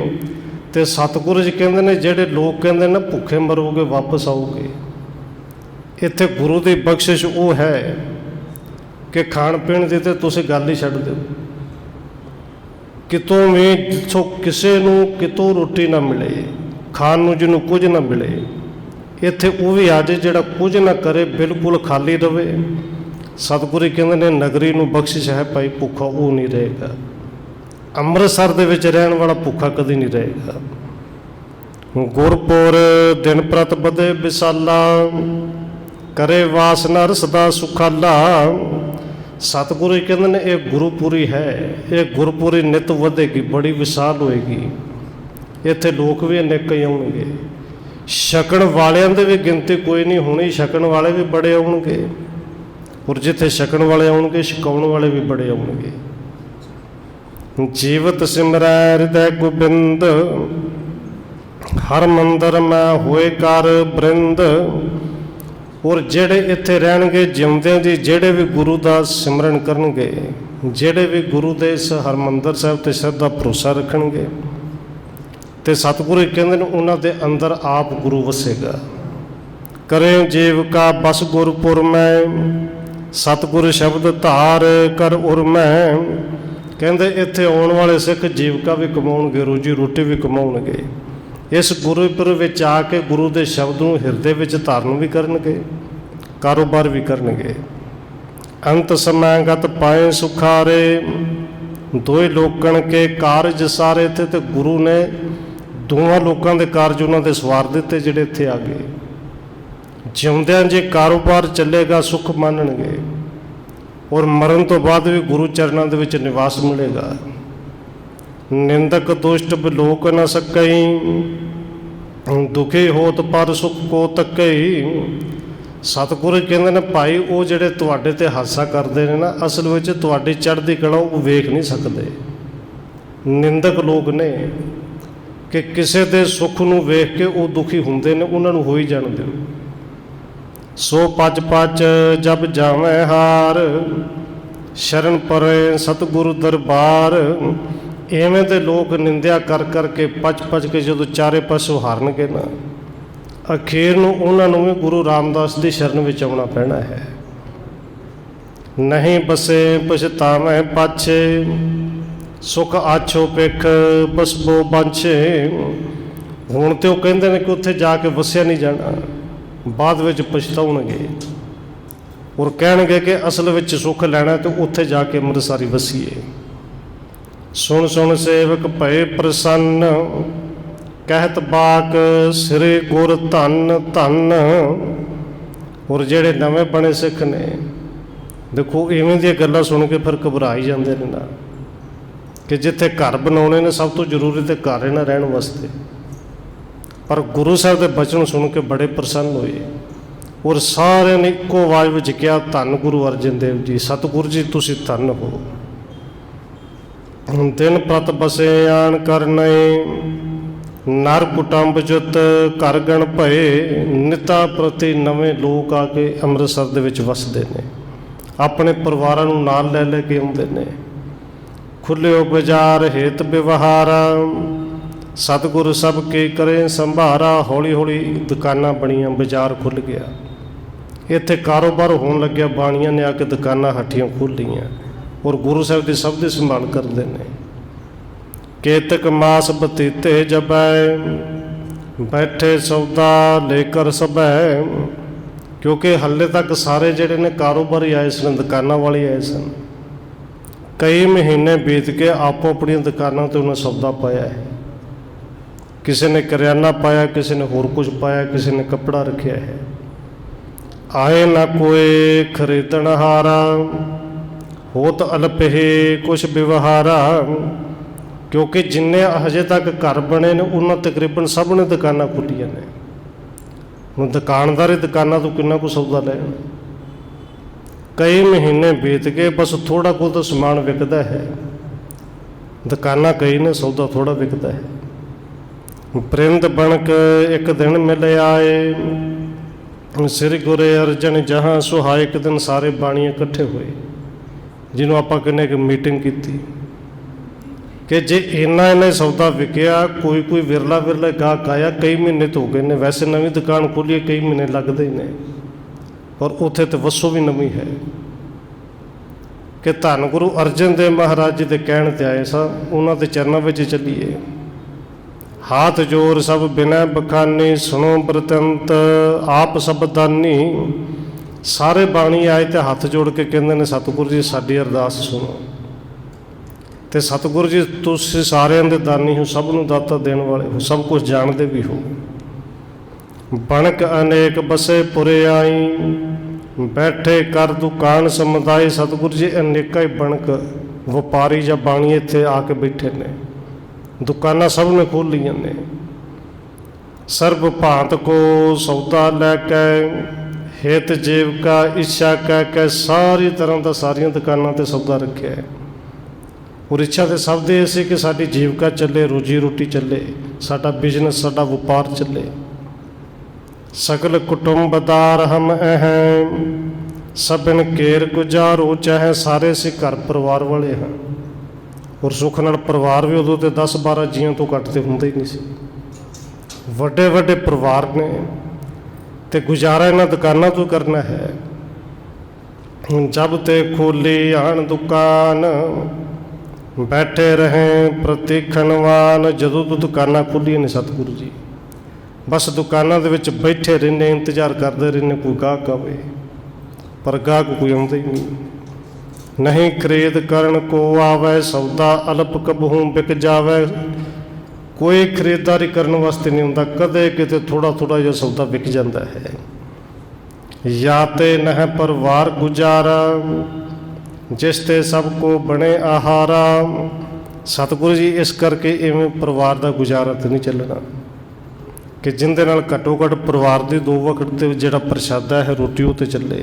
ਤੇ ਸਤਿਗੁਰੂ ਜੀ ਕਹਿੰਦੇ ਨੇ ਜਿਹੜੇ ਲੋਕ ਕਹਿੰਦੇ ਨੇ ਭੁੱਖੇ ਮਰੋਗੇ ਵਾਪਸ ਆਓਗੇ, ਇੱਥੇ ਗੁਰੂ ਦੀ ਬਖਸ਼ਿਸ਼ ਉਹ ਹੈ ਕਿ ਖਾਣ ਪੀਣ ਦੀ ਤੇ ਤੁਸੀਂ ਗੱਲ ਹੀ ਛੱਡ ਦਿਓ। ਕਿਤੋਂ ਵੀ, ਜਿੱਥੋਂ ਕਿਸੇ ਨੂੰ ਕਿਤੋਂ ਰੋਟੀ ਨਾ ਮਿਲੇ, ਖਾਣ ਨੂੰ ਜਿਹਨੂੰ ਕੁਝ ਨਾ ਮਿਲੇ, ਇੱਥੇ ਉਹ ਵੀ ਆ ਜਾਏ ਜਿਹੜਾ ਕੁਝ ਨਾ ਕਰੇ, ਬਿਲਕੁਲ ਖਾਲੀ ਰਵੇ। ਸਤਿਗੁਰੂ ਕਹਿੰਦੇ ਨੇ ਨਗਰੀ ਨੂੰ ਬਖਸ਼ਿਸ਼ ਹੈ ਭਾਈ, ਭੁੱਖਾ ਉਹ ਨਹੀਂ ਰਹੇਗਾ। ਅੰਮ੍ਰਿਤਸਰ ਦੇ ਵਿੱਚ ਰਹਿਣ ਵਾਲਾ ਭੁੱਖਾ ਕਦੇ ਨਹੀਂ ਰਹੇਗਾ। ਗੁਰਪੁਰ ਦਿਨ ਪ੍ਰਤ ਵਧੇ ਵਿਸਾਲਾ, ਕਰੇ ਵਾਸਨਾ ਰਸਦਾ ਸੁਖਾਲਾ। ਸਤਿਗੁਰੂ ਕਹਿੰਦੇ ਨੇ ਇਹ ਗੁਰਪੁਰੀ ਹੈ, ਇਹ ਗੁਰਪੁਰੀ ਨਿਤ ਵਧੇਗੀ, ਬੜੀ ਵਿਸ਼ਾਲ ਹੋਏਗੀ। ਇੱਥੇ ਲੋਕ ਵੀ ਅਨੇਕਾਂ ਹੀ ਆਉਣਗੇ। ਛਕਣ ਵਾਲਿਆਂ ਦੀ ਵੀ ਗਿਣਤੀ ਕੋਈ ਨਹੀਂ ਹੋਣੀ, ਛਕਣ ਵਾਲੇ ਵੀ ਬੜੇ ਆਉਣਗੇ। ਔਰ ਜਿੱਥੇ ਛਕਣ ਵਾਲੇ ਆਉਣਗੇ ਛਕਾਉਣ ਵਾਲੇ ਵੀ ਬੜੇ ਆਉਣਗੇ। ਜੀਵਤ ਸਿਮਰੈ ਹਿਰਦੈ ਗੋਬਿੰਦ, ਹਰ ਮੰਦਰ ਮੈਂ ਹੋਏ ਕਰ ਬ੍ਰਿੰਦ। ਔਰ ਜਿਹੜੇ ਇੱਥੇ ਰਹਿਣਗੇ ਜਿਉਂਦਿਆਂ ਜੀ, ਜਿਹੜੇ ਵੀ ਗੁਰੂ ਦਾ ਸਿਮਰਨ ਕਰਨਗੇ, ਜਿਹੜੇ ਵੀ ਗੁਰੂ ਦੇ ਇਸ ਹਰਿਮੰਦਰ ਸਾਹਿਬ 'ਤੇ ਸ਼ਰਧਾ ਭਰੋਸਾ ਰੱਖਣਗੇ, ਤੇ ਸਤਿਗੁਰੂ ਕਹਿੰਦੇ ਨੇ ਉਹਨਾਂ ਦੇ ਅੰਦਰ ਆਪ ਗੁਰੂ ਵਸੇਗਾ। ਕਰੇ ਜੀਵ ਕਾ ਬਸ ਗੁਰਪੁਰ ਮੈਂ, ਸਤਿਗੁਰ ਸ਼ਬਦ ਧਾਰ ਕਰ ਉਰ ਮੈਂ। ਕਹਿੰਦੇ ਇੱਥੇ ਆਉਣ ਵਾਲੇ ਸਿੱਖ ਜੀਵਕਾ ਵੀ ਕਮਾਉਣਗੇ, ਰੋਜੀ ਰੋਟੀ ਵੀ ਕਮਾਉਣਗੇ। ਇਸ ਗੁਰਪੁਰ ਵਿੱਚ ਆ ਕੇ ਗੁਰੂ ਦੇ ਸ਼ਬਦ ਨੂੰ ਹਿਰਦੇ ਵਿੱਚ ਧਾਰਨ ਵੀ ਕਰਨਗੇ, ਕਾਰੋਬਾਰ ਵੀ ਕਰਨਗੇ। ਅੰਤ ਸਮੈਗਤ ਪਾਏ ਸੁਖਾਰੇ, ਦੋਏ ਲੋਕਣ ਕੇ ਕਾਰਜ ਸਾਰੇ। ਇੱਥੇ ਤੇ ਗੁਰੂ ਨੇ ਦੋਵਾਂ ਲੋਕਾਂ ਦੇ ਕਾਰਜ ਉਹਨਾਂ ਦੇ ਸਵਾਰ ਦਿੱਤੇ ਜਿਹੜੇ ਇੱਥੇ ਆ ਗਏ। ਜਿਉਂਦਿਆਂ ਜੇ ਕਾਰੋਬਾਰ ਚੱਲੇਗਾ ਸੁੱਖ ਮੰਨਣਗੇ, ਔਰ ਮਰਨ ਤੋਂ ਬਾਅਦ ਵੀ ਗੁਰੂ ਚਰਨਾਂ ਦੇ ਵਿੱਚ ਨਿਵਾਸ ਮਿਲੇਗਾ। ਨਿੰਦਕ ਦੁਸ਼ਟ ਬਿਲੋਕ ਨ ਸਕਈ, ਦੁਖੀ ਹੋਤ ਪਰ ਸੁਖ ਕੋ ਤੱਕਈ। ਸਤਿਗੁਰੂ ਕਹਿੰਦੇ ਨੇ ਭਾਈ ਉਹ ਜਿਹੜੇ ਤੁਹਾਡੇ ਤੇ ਹਾਸਾ ਕਰਦੇ ਨੇ ਨਾ, ਅਸਲ ਵਿੱਚ ਤੁਹਾਡੀ ਚੜ੍ਹਦੀ ਕਲਾ ਉਹ ਵੇਖ ਨਹੀਂ ਸਕਦੇ। ਨਿੰਦਕ ਲੋਕ ਨੇ ਕਿ ਕਿਸੇ ਦੇ ਸੁੱਖ ਨੂੰ ਵੇਖ ਕੇ ਉਹ ਦੁਖੀ ਹੁੰਦੇ ਨੇ, ਉਹਨਾਂ ਨੂੰ ਹੋ ਹੀ ਜਾਣ ਦਿਓ। ਸੋ ਪਚ ਪਚ ਜਬ ਜਾਵੇਂ ਹਾਰ, ਸ਼ਰਨ ਪਰੇ ਸਤਿਗੁਰੂ ਦਰਬਾਰ। ਇਵੇਂ ਦੇ ਲੋਕ ਨਿੰਦਿਆ ਕਰ ਕਰਕੇ ਪਚ ਪਚ ਕੇ ਜਦੋਂ ਚਾਰੇ ਪਾਸੋਂ ਹਾਰਨਗੇ ਨਾ, ਅਖੀਰ ਨੂੰ ਉਹਨਾਂ ਨੂੰ ਵੀ ਗੁਰੂ ਰਾਮਦਾਸ ਦੀ ਸ਼ਰਨ ਵਿੱਚ ਆਉਣਾ ਪੈਣਾ ਹੈ। ਨਹੀਂ ਬਸੇ ਪਛਤਾਵੇਂ ਪਾਛੇ, ਸੁਖ ਆਛੋ ਪਿੱਖ ਬਸਬੋ ਬਾਂਛੇ। ਹੁਣ ਤੇ ਉਹ ਕਹਿੰਦੇ ਨੇ ਕਿ ਉੱਥੇ ਜਾ ਕੇ ਵਸਿਆ ਨਹੀਂ ਜਾਣਾ, ਬਾਅਦ ਵਿੱਚ ਪਛਤਾਉਣਗੇ ਔਰ ਕਹਿਣਗੇ ਕਿ ਅਸਲ ਵਿੱਚ ਸੁੱਖ ਲੈਣਾ ਤੇ ਉੱਥੇ ਜਾ ਕੇ ਅੰਮ੍ਰਿਤਸਰ ਵਸੀਏ। ਸੁਣ ਸੁਣ ਸੇਵਕ ਭਏ ਪ੍ਰਸੰਨ, ਕਹਿਤ ਬਾਕ ਸਿਰੇ ਗੁਰ ਧੰਨ ਧੰਨ। ਔਰ ਜਿਹੜੇ ਨਵੇਂ ਬਣੇ ਸਿੱਖ ਨੇ, ਦੇਖੋ ਇਵੇਂ ਦੀਆਂ ਗੱਲਾਂ ਸੁਣ ਕੇ ਫਿਰ ਘਬਰਾ ਹੀ ਜਾਂਦੇ ਨੇ ਨਾ, ਕਿ ਜਿੱਥੇ ਘਰ ਬਣਾਉਣੇ ਨੇ ਸਭ ਤੋਂ ਜ਼ਰੂਰੀ ਤੇ ਘਰ ਇਹਨਾਂ ਰਹਿਣ ਵਾਸਤੇ। ਪਰ ਗੁਰੂ ਸਾਹਿਬ ਦੇ ਬਚਨ ਸੁਣ ਕੇ ਬੜੇ ਪ੍ਰਸੰਨ ਹੋਏ ਔਰ ਸਾਰਿਆਂ ਨੇ ਇੱਕੋ ਆਵਾਜ਼ ਵਿੱਚ ਕਿਹਾ, ਧੰਨ ਗੁਰੂ ਅਰਜਨ ਦੇਵ ਜੀ, ਸਤਿਗੁਰੂ ਜੀ ਤੁਸੀਂ ਧੰਨ ਹੋ। ਦਿਨ ਪ੍ਰਤ ਬਸੇ ਆਣ ਕਰਨਏ, ਨਰ ਕੁਟੰਬ ਜੁਤ ਘਰ ਗਣ ਭਏ। ਨਿਤਾ ਪ੍ਰਤੀ ਨਵੇਂ ਲੋਕ ਆ ਕੇ ਅੰਮ੍ਰਿਤਸਰ ਦੇ ਵਿੱਚ ਵਸਦੇ ਨੇ, ਆਪਣੇ ਪਰਿਵਾਰਾਂ ਨੂੰ ਨਾਲ ਲੈ ਲੈ ਕੇ ਆਉਂਦੇ ਨੇ। ਖੁੱਲਿਓ ਬਾਜ਼ਾਰ ਹੇਤ ਵਿਵਹਾਰਾ, ਸਤਿਗੁਰੂ ਸਭ ਕੇ ਕਰੇ ਸੰਭਾਰਾ। ਹੌਲੀ ਹੌਲੀ ਦੁਕਾਨਾਂ ਬਣੀਆਂ, ਬਾਜ਼ਾਰ ਖੁੱਲ੍ਹ ਗਿਆ, ਇੱਥੇ ਕਾਰੋਬਾਰ ਹੋਣ ਲੱਗਿਆ। ਬਾਣੀਆਂ ਨੇ ਆ ਕੇ ਦੁਕਾਨਾਂ ਹੱਠੀਆਂ ਖੋਲ੍ਹ ਲਈਆਂ ਔਰ ਗੁਰੂ ਸਾਹਿਬ ਦੀ ਸਭ ਦੀ ਸੰਭਾਲ ਕਰਦੇ ਨੇ। ਕੇਤਕ ਮਾਸ ਬਤੀਤੇ ਜਬੈ, ਬੈਠੇ ਸੌਦਾ ਲੈ ਕਰ ਸਭੈ। ਕਿਉਂਕਿ ਹਾਲੇ ਤੱਕ ਸਾਰੇ ਜਿਹੜੇ ਨੇ ਕਾਰੋਬਾਰੀ ਆਏ ਸਨ, ਦੁਕਾਨਾਂ ਵਾਲੇ ਆਏ ਸਨ। ਕਈ ਮਹੀਨੇ ਬੀਤ ਕੇ ਆਪੋ ਆਪਣੀਆਂ ਦੁਕਾਨਾਂ 'ਤੇ ਉਹਨਾਂ ਸੌਦਾ ਪਾਇਆ ਹੈ। ਕਿਸੇ ਨੇ ਕਰਿਆਨਾ ਪਾਇਆ, ਕਿਸੇ ਨੇ ਹੋਰ ਕੁਝ ਪਾਇਆ, ਕਿਸੇ ਨੇ ਕੱਪੜਾ ਰੱਖਿਆ ਹੈ। ਆਏ ਨਾ ਕੋਈ ਖਰੀਦਣ ਹਾਰਾ, ਹੋਤ ਅਲਪਹਿ ਕੁਛ ਵਿਵਹਾਰਾ। ਕਿਉਂਕਿ ਜਿੰਨੇ ਹਜੇ ਤੱਕ ਘਰ ਬਣੇ ਨੇ ਉਹਨਾਂ ਤਕਰੀਬਨ ਸਭ ਨੇ ਦੁਕਾਨਾਂ ਖੁੱਲ੍ਹੀਆਂ ਨੇ। ਹੁਣ ਦੁਕਾਨਦਾਰ ਦੁਕਾਨਾਂ ਤੋਂ ਕਿੰਨਾ ਕੁ ਸੌਦਾ ਲੈਣ। ਕਈ ਮਹੀਨੇ ਬੀਤ ਗਏ, ਬਸ ਥੋੜ੍ਹਾ ਬਹੁਤ ਸਮਾਨ ਵਿਕਦਾ ਹੈ। ਦੁਕਾਨਾਂ ਕਈ ਨੇ, ਸੌਦਾ ਥੋੜ੍ਹਾ ਵਿਕਦਾ ਹੈ। ਪ੍ਰਿੰਦ ਬਣਕ ਇੱਕ ਦਿਨ ਮਿਲ ਆਏ, ਸ੍ਰੀ ਗੁਰੂ ਅਰਜਨ ਜਹਾਂ ਸੁਹਾਏ। ਇੱਕ ਦਿਨ ਸਾਰੇ ਬਾਣੀਏ ਇਕੱਠੇ ਹੋਏ, ਜਿਹਨੂੰ ਆਪਾਂ ਕਹਿੰਦੇ ਕਿ ਮੀਟਿੰਗ ਕੀਤੀ ਕਿ ਜੇ ਇੰਨਾ ਸੌਦਾ ਵਿਕਿਆ, ਕੋਈ ਵਿਰਲਾ ਗਾਹਕ ਆਇਆ। ਕਈ ਮਹੀਨੇ ਤੋਂ ਹੋ ਗਏ ਨੇ, ਵੈਸੇ ਨਵੀਂ ਦੁਕਾਨ ਖੋਲ੍ਹੀ, ਕਈ ਮਹੀਨੇ ਲੱਗਦੇ ਹੀ ਨੇ, ਔਰ ਉੱਥੇ ਤਾਂ ਵਸੋਂ ਵੀ ਨਵੀਂ ਹੈ। ਕਿ ਧੰਨ ਗੁਰੂ ਅਰਜਨ ਦੇਵ ਮਹਾਰਾਜ ਜੀ ਦੇ ਕਹਿਣ 'ਤੇ ਆਏ ਸਾਂ, ਉਹਨਾਂ ਦੇ ਚਰਨਾਂ ਵਿੱਚ ਚੱਲੀਏ। ਹਾਥ ਜੋਰ ਸਭ ਬਿਨੈ ਬਖਾਨੀ, ਸੁਣੋ ਬ੍ਰਿਤੰਤ ਆਪ ਸਭ ਦਾਨੀ। ਸਾਰੇ ਬਾਣੀ ਆਏ ਤੇ ਹੱਥ ਜੋੜ ਕੇ ਕਹਿੰਦੇ ਨੇ, ਸਤਿਗੁਰੂ ਜੀ ਸਾਡੀ ਅਰਦਾਸ ਸੁਣੋ। ਤੇ ਸਤਿਗੁਰੂ ਜੀ ਤੁਸੀਂ ਸਾਰਿਆਂ ਦੇ ਦਾਨੀ ਹੋ, ਸਭ ਨੂੰ ਦਾਤਾ ਦੇਣ ਵਾਲੇ ਹੋ, ਸਭ ਕੁਝ ਜਾਣਦੇ ਵੀ ਹੋ। ਬਣਕ ਅਨੇਕ ਬਸੇ ਪੁਰੇ ਆਈ, ਬੈਠੇ ਕਰ ਦੁਕਾਨ ਸਮੁਦਾਇ। ਸਤਿਗੁਰੂ ਜੀ ਅਨੇਕਾਂ ਹੀ ਬਣਕ ਵਪਾਰੀ ਜਾਂ ਬਾਣੀ ਇੱਥੇ ਆ ਕੇ ਬੈਠੇ ਨੇ। दुकाना सब ने खोल लिया ने। सर्व भांत को सौदा लैके हित जीविका इच्छा कह के सारी तरह का सारिया दुकानों ते सौदा रखे है। और इच्छा तो सब दे सी कि साडी जीविका चले, रोजी रोटी चले, साडा बिजनेस साडा व्यापार चले। सकल कुटुंबदार हम अहम सबन केर गुजारो, चाहे सारे से घर परिवार वाले हैं। और सुख नाल परिवार भी उदों तो 10-12 जियां तो घट तो होंगे ही नहीं सी। वड्डे वड्डे परिवार ने ते गुजारा इन्हां दुकानां तो करना है। जब ते खोली आन दुकान बैठे रहें प्रतीखणवान। जदों तो दुकानां खोलियां ने सतगुरु जी, बस दुकानां दे विच बैठे रहने, इंतजार करते रहने कोई गाहक आवे, पर गाहक कोई आउंदा ही नहीं। नहीं खरीद करन को आवे, सौदा अल्प कबहूं बिक जावे। कोई खरीदारी करने वास्ते नहीं होंदा, कदे किते थोड़ा थोड़ा जिहा सौदा विक जाता है। या ते नह परिवार गुजारा, जिस ते सबको बने आहारा। सतगुरु जी इस करके इवें परिवार का गुजारा तो नहीं चलना कि जिंदे नाल घट्टो घट्ट परिवार की 2 वक्त ते जिहड़ा प्रशादा है रोटी वो तो चले।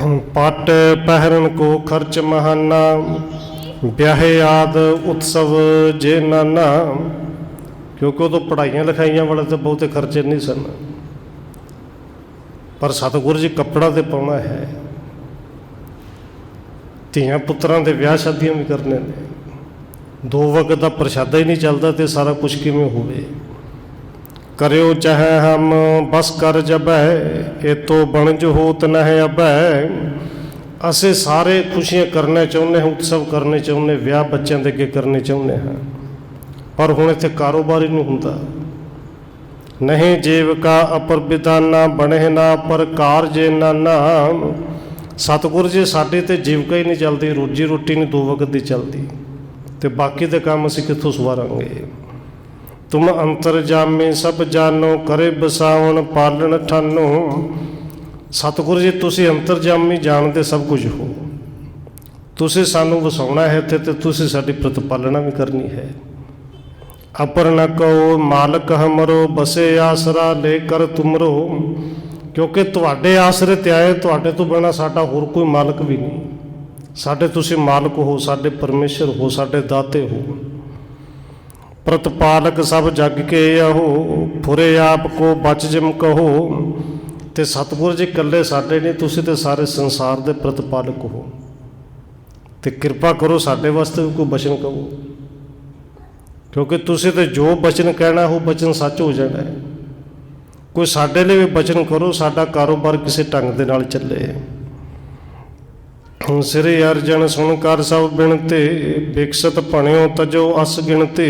पट पहरन को खर्च महाना, ब्याहे आद उत्सव जे नाना। क्योंकि उदों पढ़ाइयां लिखाइयां वाले तो बहुते खर्चे नहीं सन, पर सतगुरु जी कपड़ा तो पाउणा है। धियां पुत्रां दे ब्याह शादियां भी करने ने, 2 वक्त का प्रशादा ही नहीं चलता तो सारा कुछ किवें होवे। करो चाहे हम बस कर जबै, ये तो बनज होत न है अबै। असें सारे खुशियां करने चाहुंदे हैं, उत्सव करने चाहुंदे, विआह बच्चों के अगे करने चाहुंदे हैं, पर हुण इत्थे कारोबार ही नहीं हुंदा। नहीं जीविका अपर विधाना, बने ना पर कारजे नाना। सतगुरु जी साडी ते जीविका ही नहीं चलती, रोजी रोटी नहीं 2 वक्त की चलती, तो बाकी दे काम असीं कित्थों सवारांगे। तुम अंतरजामी सब जानो, करे बसावन पालन ठानो। सतगुरु जी तुसी अंतरजामी जानते सब कुछ हो, तुसी सानू वसाउणा है इत्थे ते तुसी साडी प्रतिपालना भी करनी है। अपर न कहो मालक हमरो, बसे आसरा लेकर तुमरो। क्योंकि तुहाडे आसरे ते आए, तुहाडे तो बिना साडा होर कोई मालक भी नहीं। साडे तुसी मालक हो, साडे परमेश्वर हो, साडे दाते हो। प्रतिपालक सब जग के आहो, फुरे आप को बच जिम कहो। ते सतगुरु जी कल्ले साडे नहीं, तुसी ते सारे संसार दे प्रतिपालक हो। ते कृपा करो साडे वास्ते भी कोई बचन कहो, क्योंकि तुसी ते जो बचन कहना वो बचन सच हो जाना है। कोई साडे लिए भी बचन करो, साडा कारोबार किसी ढंग दे नाल चले। श्री अर्जन सुन कर सब बिनती, विकसित भणियो तजो अस गिनती।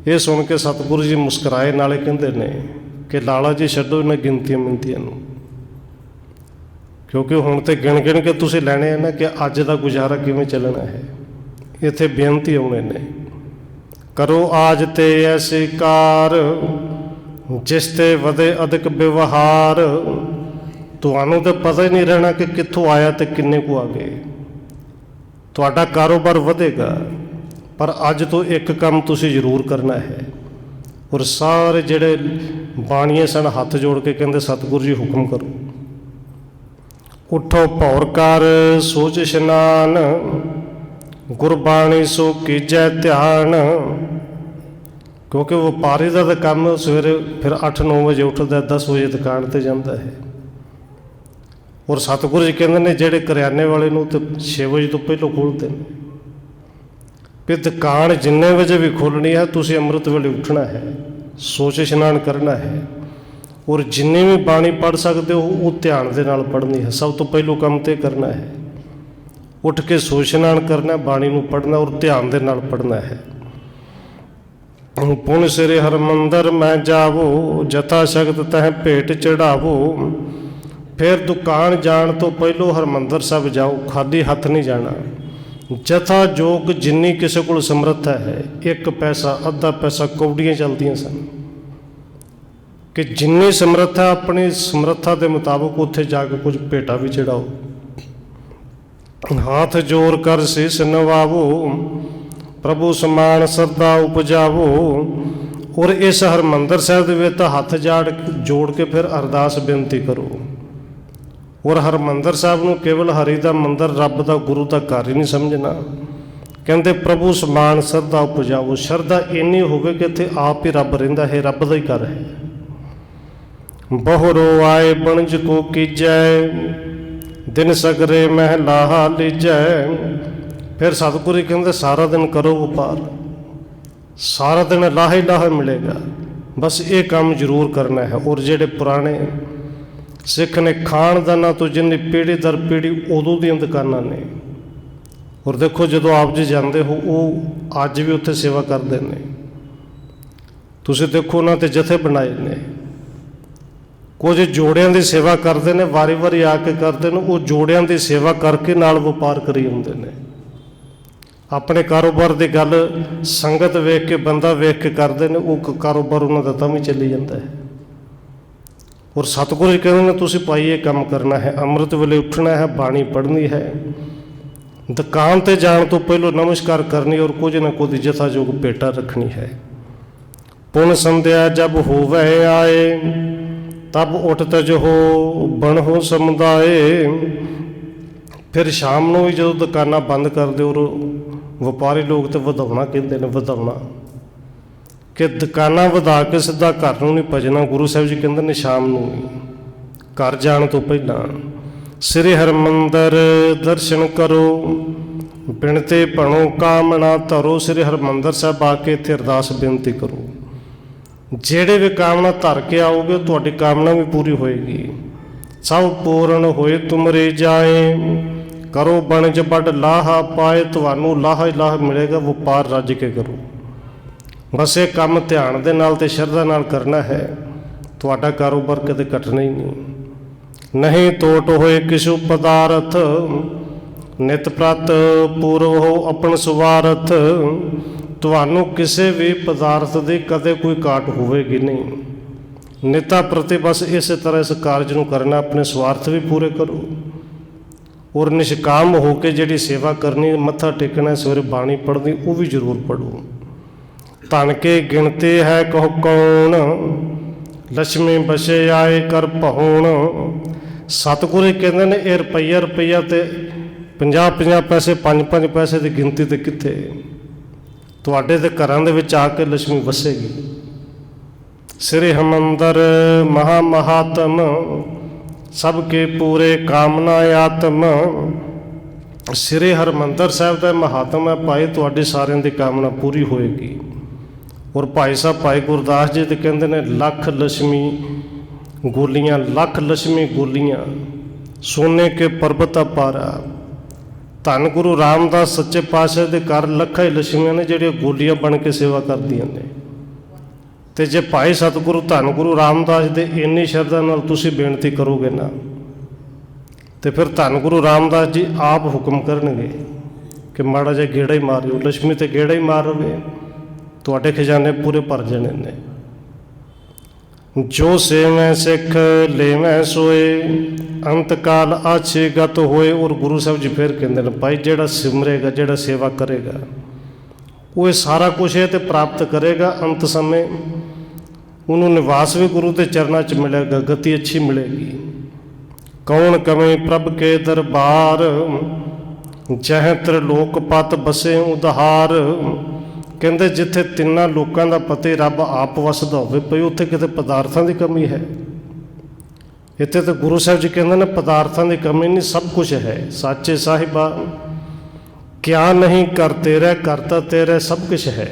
ये सुन के सतगुरु जी मुस्कराए, नाले कहते ने कि लाला जी छड्डो इन्हां गिनतियां मिनतियां नूं, क्योंकि हुण ते गिण गिण के तुसीं लैणे है ना कि अज दा गुजारा किवें चलना है। इत्थे बेनती आउणे ने, करो आज ते ऐसी कार, जिस ते वधे अधिक व्यवहार। तुहानूं तो पता ही नहीं रहना कि कित्थों आया तो किन्ने को आ गए। तुहाडा कारोबार वधेगा, पर अज तो एक काम तुसीं जरूर करना है। और सारे जिहड़े बाणीए सन हथ जोड़ के कहंदे सतगुरु जी हुक्म करो। उठो भौर कर सोच इशनान, गुरबाणी सो कीजै ध्यान। क्योंकि व्यापारी का तो काम सवेरे फिर 8-9 बजे उठता, 10 बजे दुकान पर जाता है। और सतगुरु जी कहते हैं जेडे करियाने वाले नूं तो 6 बजे तो पहलों खोलते हैं कि दुकान जिन्ने बजे भी खोलनी है, तुसीं अमृत वेले उठना है, सोच इशनान करना है। और जिन्नी भी बाणी पढ़ सकते हो वो ध्यान दे नाल पढ़नी है। सब तो पहलों काम तो करना है, उठ के सोच इशनान करना, बाणी नूं पढ़ना और ध्यान दे नाल पढ़ना है। पुन सिरे हरमंदर मैं जावो, जथा शक्त तह भेंट चढ़ावो। फिर दुकान जाण तो पहलों हरमंदर साहब जाओ, खाली हथ नहीं जाना। जथा जोग जिन्नी किसी को समर्था है, 1 पैसा अद्धा पैसा कौड़ियाँ चलदियां सन कि जिन्नी समर्था अपनी समर्था के मुताबिक उत्थे जाके कुछ भेटा भी चढ़ाओ। हाथ जोर कर शीस नवावो, प्रभु समान श्रद्धा उपजावो। और इस हरमंदर साहिब दे विच तां हत्थ जोड़ के फिर अरदास बेनती करो। और हरमंदर साहिब नूं केवल हरि दा मंदिर, रब दा गुरु दा घर ही नहीं समझना। कहते प्रभु समान श्रद्धा उपजाओ। श्रद्धा इन्नी होवे कि इत्थे आप ही रब रहिंदा है, रब दा ही घर है। बहुरो आए बनज को कीजै, दिन सगरे महला लीजै। फिर सतगुरु कहते सारा दिन करो व्यापार, सारा दिन लाहा ही लाहा मिलेगा। बस ये काम जरूर करना है। और जेडे पुराने सिख ने खानदाना तो जिन्नी पीढ़ी दर पीढ़ी उदों दी दुकानां ने। और देखो जो आप जी जाते हो वो अज भी उत्थे सेवा करते हैं। तुसीं देखो उन्हां ते जथे बनाए ने, कुछ जोड़ियां की सेवा करते हैं, वारी वारी आके करते हैं। वो जोड़ियां की सेवा करके नाल व्यापार करी आउंदे ने। अपने कारोबार की गल संगत वेख के, बंदा वेख के करते हैं, वो कारोबार उन्होंने तां भी चली जाता है। और सतगुरु कहते हैं तुसीं भाई ये काम करना है, अमृत वेले उठना है, बाणी पढ़नी है, दुकान ते जाण तो पहलों नमस्कार करनी और कुछ ना कुछ जथा जोग पेटा रखनी है। पुन संध्या जब होवे आए, तब उठ तज हो बन हो समुदाय। फिर शाम को भी जो दुकाना बंद कर दो, और व्यापारी लोग तो वधाउणा कहते हैं, वधाउणा कि दुकाना वधा के सीधा घर नूं नहीं भजना। गुरु साहिब जी कहते हैं शाम नूं घर जाण तो पहला श्री हरमंदर दर्शन करो, बिनते भणो कामना धरो। श्री हरमंदर साहिब आके इत्थे अरदास बेनती करो। जेड़े भी कामना धर के आओगे तुहाडी कामना भी पूरी होएगी। सब पूर्ण होए तुमरे जाए, करो बनज बड़ लाहा पाए। तुहानू लाहा ही लाहा मिलेगा, व्यापार रज के करो। बस ये काम ध्यान दे नाल ते श्रद्धा नाल करना है, तुहाडा कारोबार कदे घटना ही नहीं। नहीं तोट होए किसु पदार्थ, नित प्रत पूर्व हो अपन सुवारथ। तुहानू किसी भी पदार्थ की कदे कोई घाट होवेगी नहीं। निता प्रति बस इस तरह इस कार्य को करना, अपने स्वार्थ भी पूरे करो और निष्काम होकर जिहड़ी सेवा करनी, मत्था टेकना, सवेरे बाणी पढ़नी वो भी जरूर पढ़ो। धन के गिनती है कहो कौन, लक्ष्मी बसे आए कर पहुण। सतगुरु कहते हैं ये रुपया रुपया तो 50-50 पैसे 5-5 पैसे की गिनती तो कित्थे, तुहाडे ते घरां दे विच आके लक्ष्मी वसेगी। श्री हरमंदर महा महात्म, सबके पूरे कामना आत्म। श्री हरमंदर साहिब का महात्म है भाई, तुहाडी सारिਆਂ ਦੀ कामना पूरी होएगी। और भाई साहब भाई गुरदास जी तो कहते हैं लख लक्ष्मी गोलियां, लख लक्ष्मी गोलियां सोने के पर्वत पारा। धन गुरु रामदास सच्चे पातशाह के घर लखा ही लक्ष्मियां ने जिहड़ियां गोलियां बन के सेवा करदियां ने। ते जे भाई सतगुरु धन गुरु रामदास दे इन्नी श्रद्धा नाल तुसीं बेनती करोगे ना, तो फिर धन गुरु रामदास जी आप हुक्म करनगे कि माड़ा जिहा गेड़ा ही मारियो। लक्ष्मी तो गेड़ा ही मार रहे, तुहाडे खजाने पूरे भर जाने ने। जो सेवै सिख लेवै सोए, अंत काल आछे गत होए। और गुरु साहब जी फिर कहते हैं भाई जिहड़ा सिमरेगा, जिहड़ा सेवा करेगा, वो सारा कुछ है तो प्राप्त करेगा। अंत समय उन्होंने निवास भी गुरु के चरणों च मिलेगा, गति अच्छी मिलेगी। कौन कवे प्रभ के दरबार, जह त्रिलोक पत बसे उधार। कहते जिथे तिन्ना लोगों का पति रब आप वसदा होवे पई, उत्थे किते पदार्थों की कमी है। इत्थे तो गुरु साहब जी कहते हैं पदार्थों की कमी नहीं, सब कुछ है। साचे साहिबा क्या नहीं कर तेरे, करता तेरे सब कुछ है।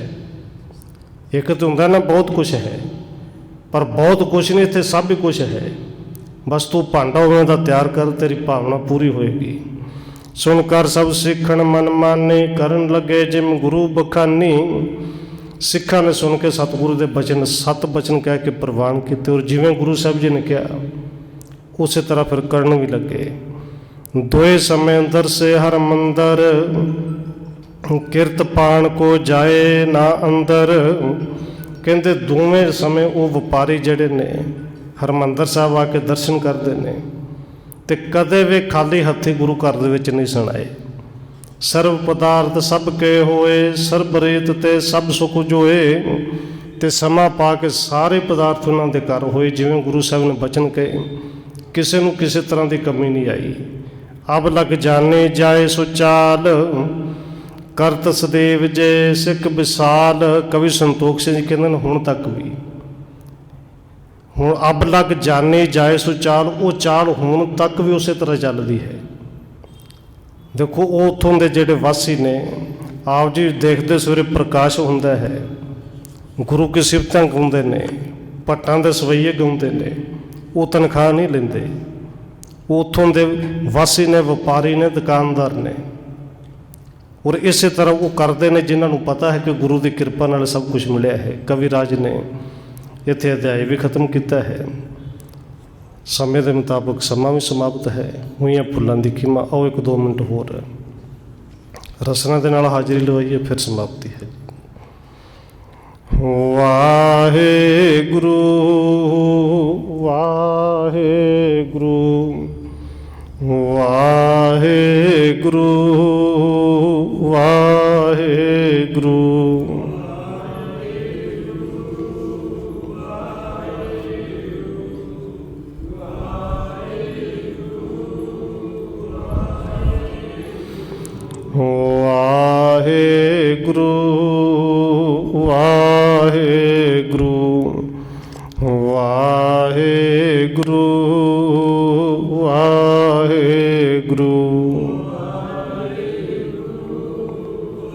एक तो होंदा ना बहुत कुछ है, पर बहुत कुछ नहीं, इत्थे सब ही कुछ है। बस तू भांडा उवें दा तैयार कर, तेरी भावना पूरी होएगी। सुनकर सब सिखण मन माने, करन लगे जिम गुरु बखानी। सिखा ने सुन के सतगुरु के बचन 7 बचन कह के प्रवान किए, और जिवें गुरु साहब जी ने कहा उस तरह फिर करन भी लगे। दोए समय अंदर से हरमंदर, किरत पान को जाए ना अंदर। कहते दोवें समय वो व्यापारी जड़े ने हरमंदर साहब आके दर्शन करते हैं, तो कदे भी खाली हथी गुरु घर दे विच नहीं सुनाए। ਸਰਬ ਪਦਾਰਥ ਸਭ ਕੇ ਹੋਏ, ਸਰਬ ਰੇਤ ਤੇ ਸਭ ਸੁਖ ਜੋਏ। ਤੇ ਸਮਾਂ ਪਾ ਕੇ ਸਾਰੇ ਪਦਾਰਥ ਉਹਨਾਂ ਦੇ ਘਰ ਹੋਏ। ਜਿਵੇਂ ਗੁਰੂ ਸਾਹਿਬ ਨੇ ਬਚਨ ਕਹੇ, ਕਿਸੇ ਨੂੰ ਕਿਸੇ ਤਰ੍ਹਾਂ ਦੀ ਕਮੀ ਨਹੀਂ ਆਈ। ਅਬ ਲਗ ਜਾਣੇ ਜਾਏ ਸੋ ਚਾਲ, ਕਰਤ ਸਦੇਵ ਜੇ ਸਿੱਖ ਵਿਸਾਲ। ਕਵੀ ਸੰਤੋਖ ਸਿੰਘ ਜੀ ਕਹਿੰਦੇ ਨੇ ਹੁਣ ਤੱਕ ਵੀ, ਹੁਣ ਅਬ ਲਗ ਜਾਣੇ ਜਾਏ ਸੋ ਚਾਲ, ਉਹ ਚਾਲ ਹੁਣ ਤੱਕ ਵੀ ਉਸੇ ਤਰ੍ਹਾਂ ਚੱਲਦੀ ਹੈ। ਦੇਖੋ ਉਹ ਉੱਥੋਂ ਦੇ ਜਿਹੜੇ ਵਾਸੀ ਨੇ, ਆਪ ਜੀ ਦੇਖਦੇ ਸਵੇਰੇ ਪ੍ਰਕਾਸ਼ ਹੁੰਦਾ ਹੈ, ਗੁਰੂ ਕੀ ਸਿਫਤਾਂ ਗਾਉਂਦੇ ਨੇ, ਭੱਟਾਂ ਦੇ ਸਵਈਏ ਗਾਉਂਦੇ ਨੇ, ਉਹ ਤਨਖਾਹ ਨਹੀਂ ਲੈਂਦੇ। ਉਹ ਉੱਥੋਂ ਦੇ ਵਾਸੀ ਨੇ, ਵਪਾਰੀ ਨੇ, ਦੁਕਾਨਦਾਰ ਨੇ। ਔਰ ਇਸੇ ਤਰ੍ਹਾਂ ਉਹ ਕਰਦੇ ਨੇ ਜਿਨ੍ਹਾਂ ਨੂੰ ਪਤਾ ਹੈ ਕਿ ਗੁਰੂ ਦੀ ਕਿਰਪਾ ਨਾਲ ਸਭ ਕੁਝ ਮਿਲਿਆ ਹੈ। ਕਵੀ ਰਾਜ ਨੇ ਇੱਥੇ ਅਧਿਆਇ ਵੀ ਖਤਮ ਕੀਤਾ ਹੈ। ਸਮੇਂ ਦੇ ਮੁਤਾਬਕ ਸਮਾਂ ਵੀ ਸਮਾਪਤ ਹੈ। ਹੋਈਆਂ ਫੁੱਲਾਂ ਦੀ ਕੀਮਾ। ਆਓ 1-2 ਮਿੰਟ ਹੋਰ ਰਸਨਾ ਦੇ ਨਾਲ ਹਾਜ਼ਰੀ ਲਵਾਈਏ, ਫਿਰ ਸਮਾਪਤੀ ਹੈ। ਵਾਹਿਗੁਰੂ ਵਾਹਿਗੁਰੂ ਵਾਹਿਗੁਰੂ ਵਾਹਿਗੁਰੂ। ਵਾਹਿਗੁਰੂ ਵਾਹਿਗੁਰੂ ਵਾਹਿਗੁਰੂ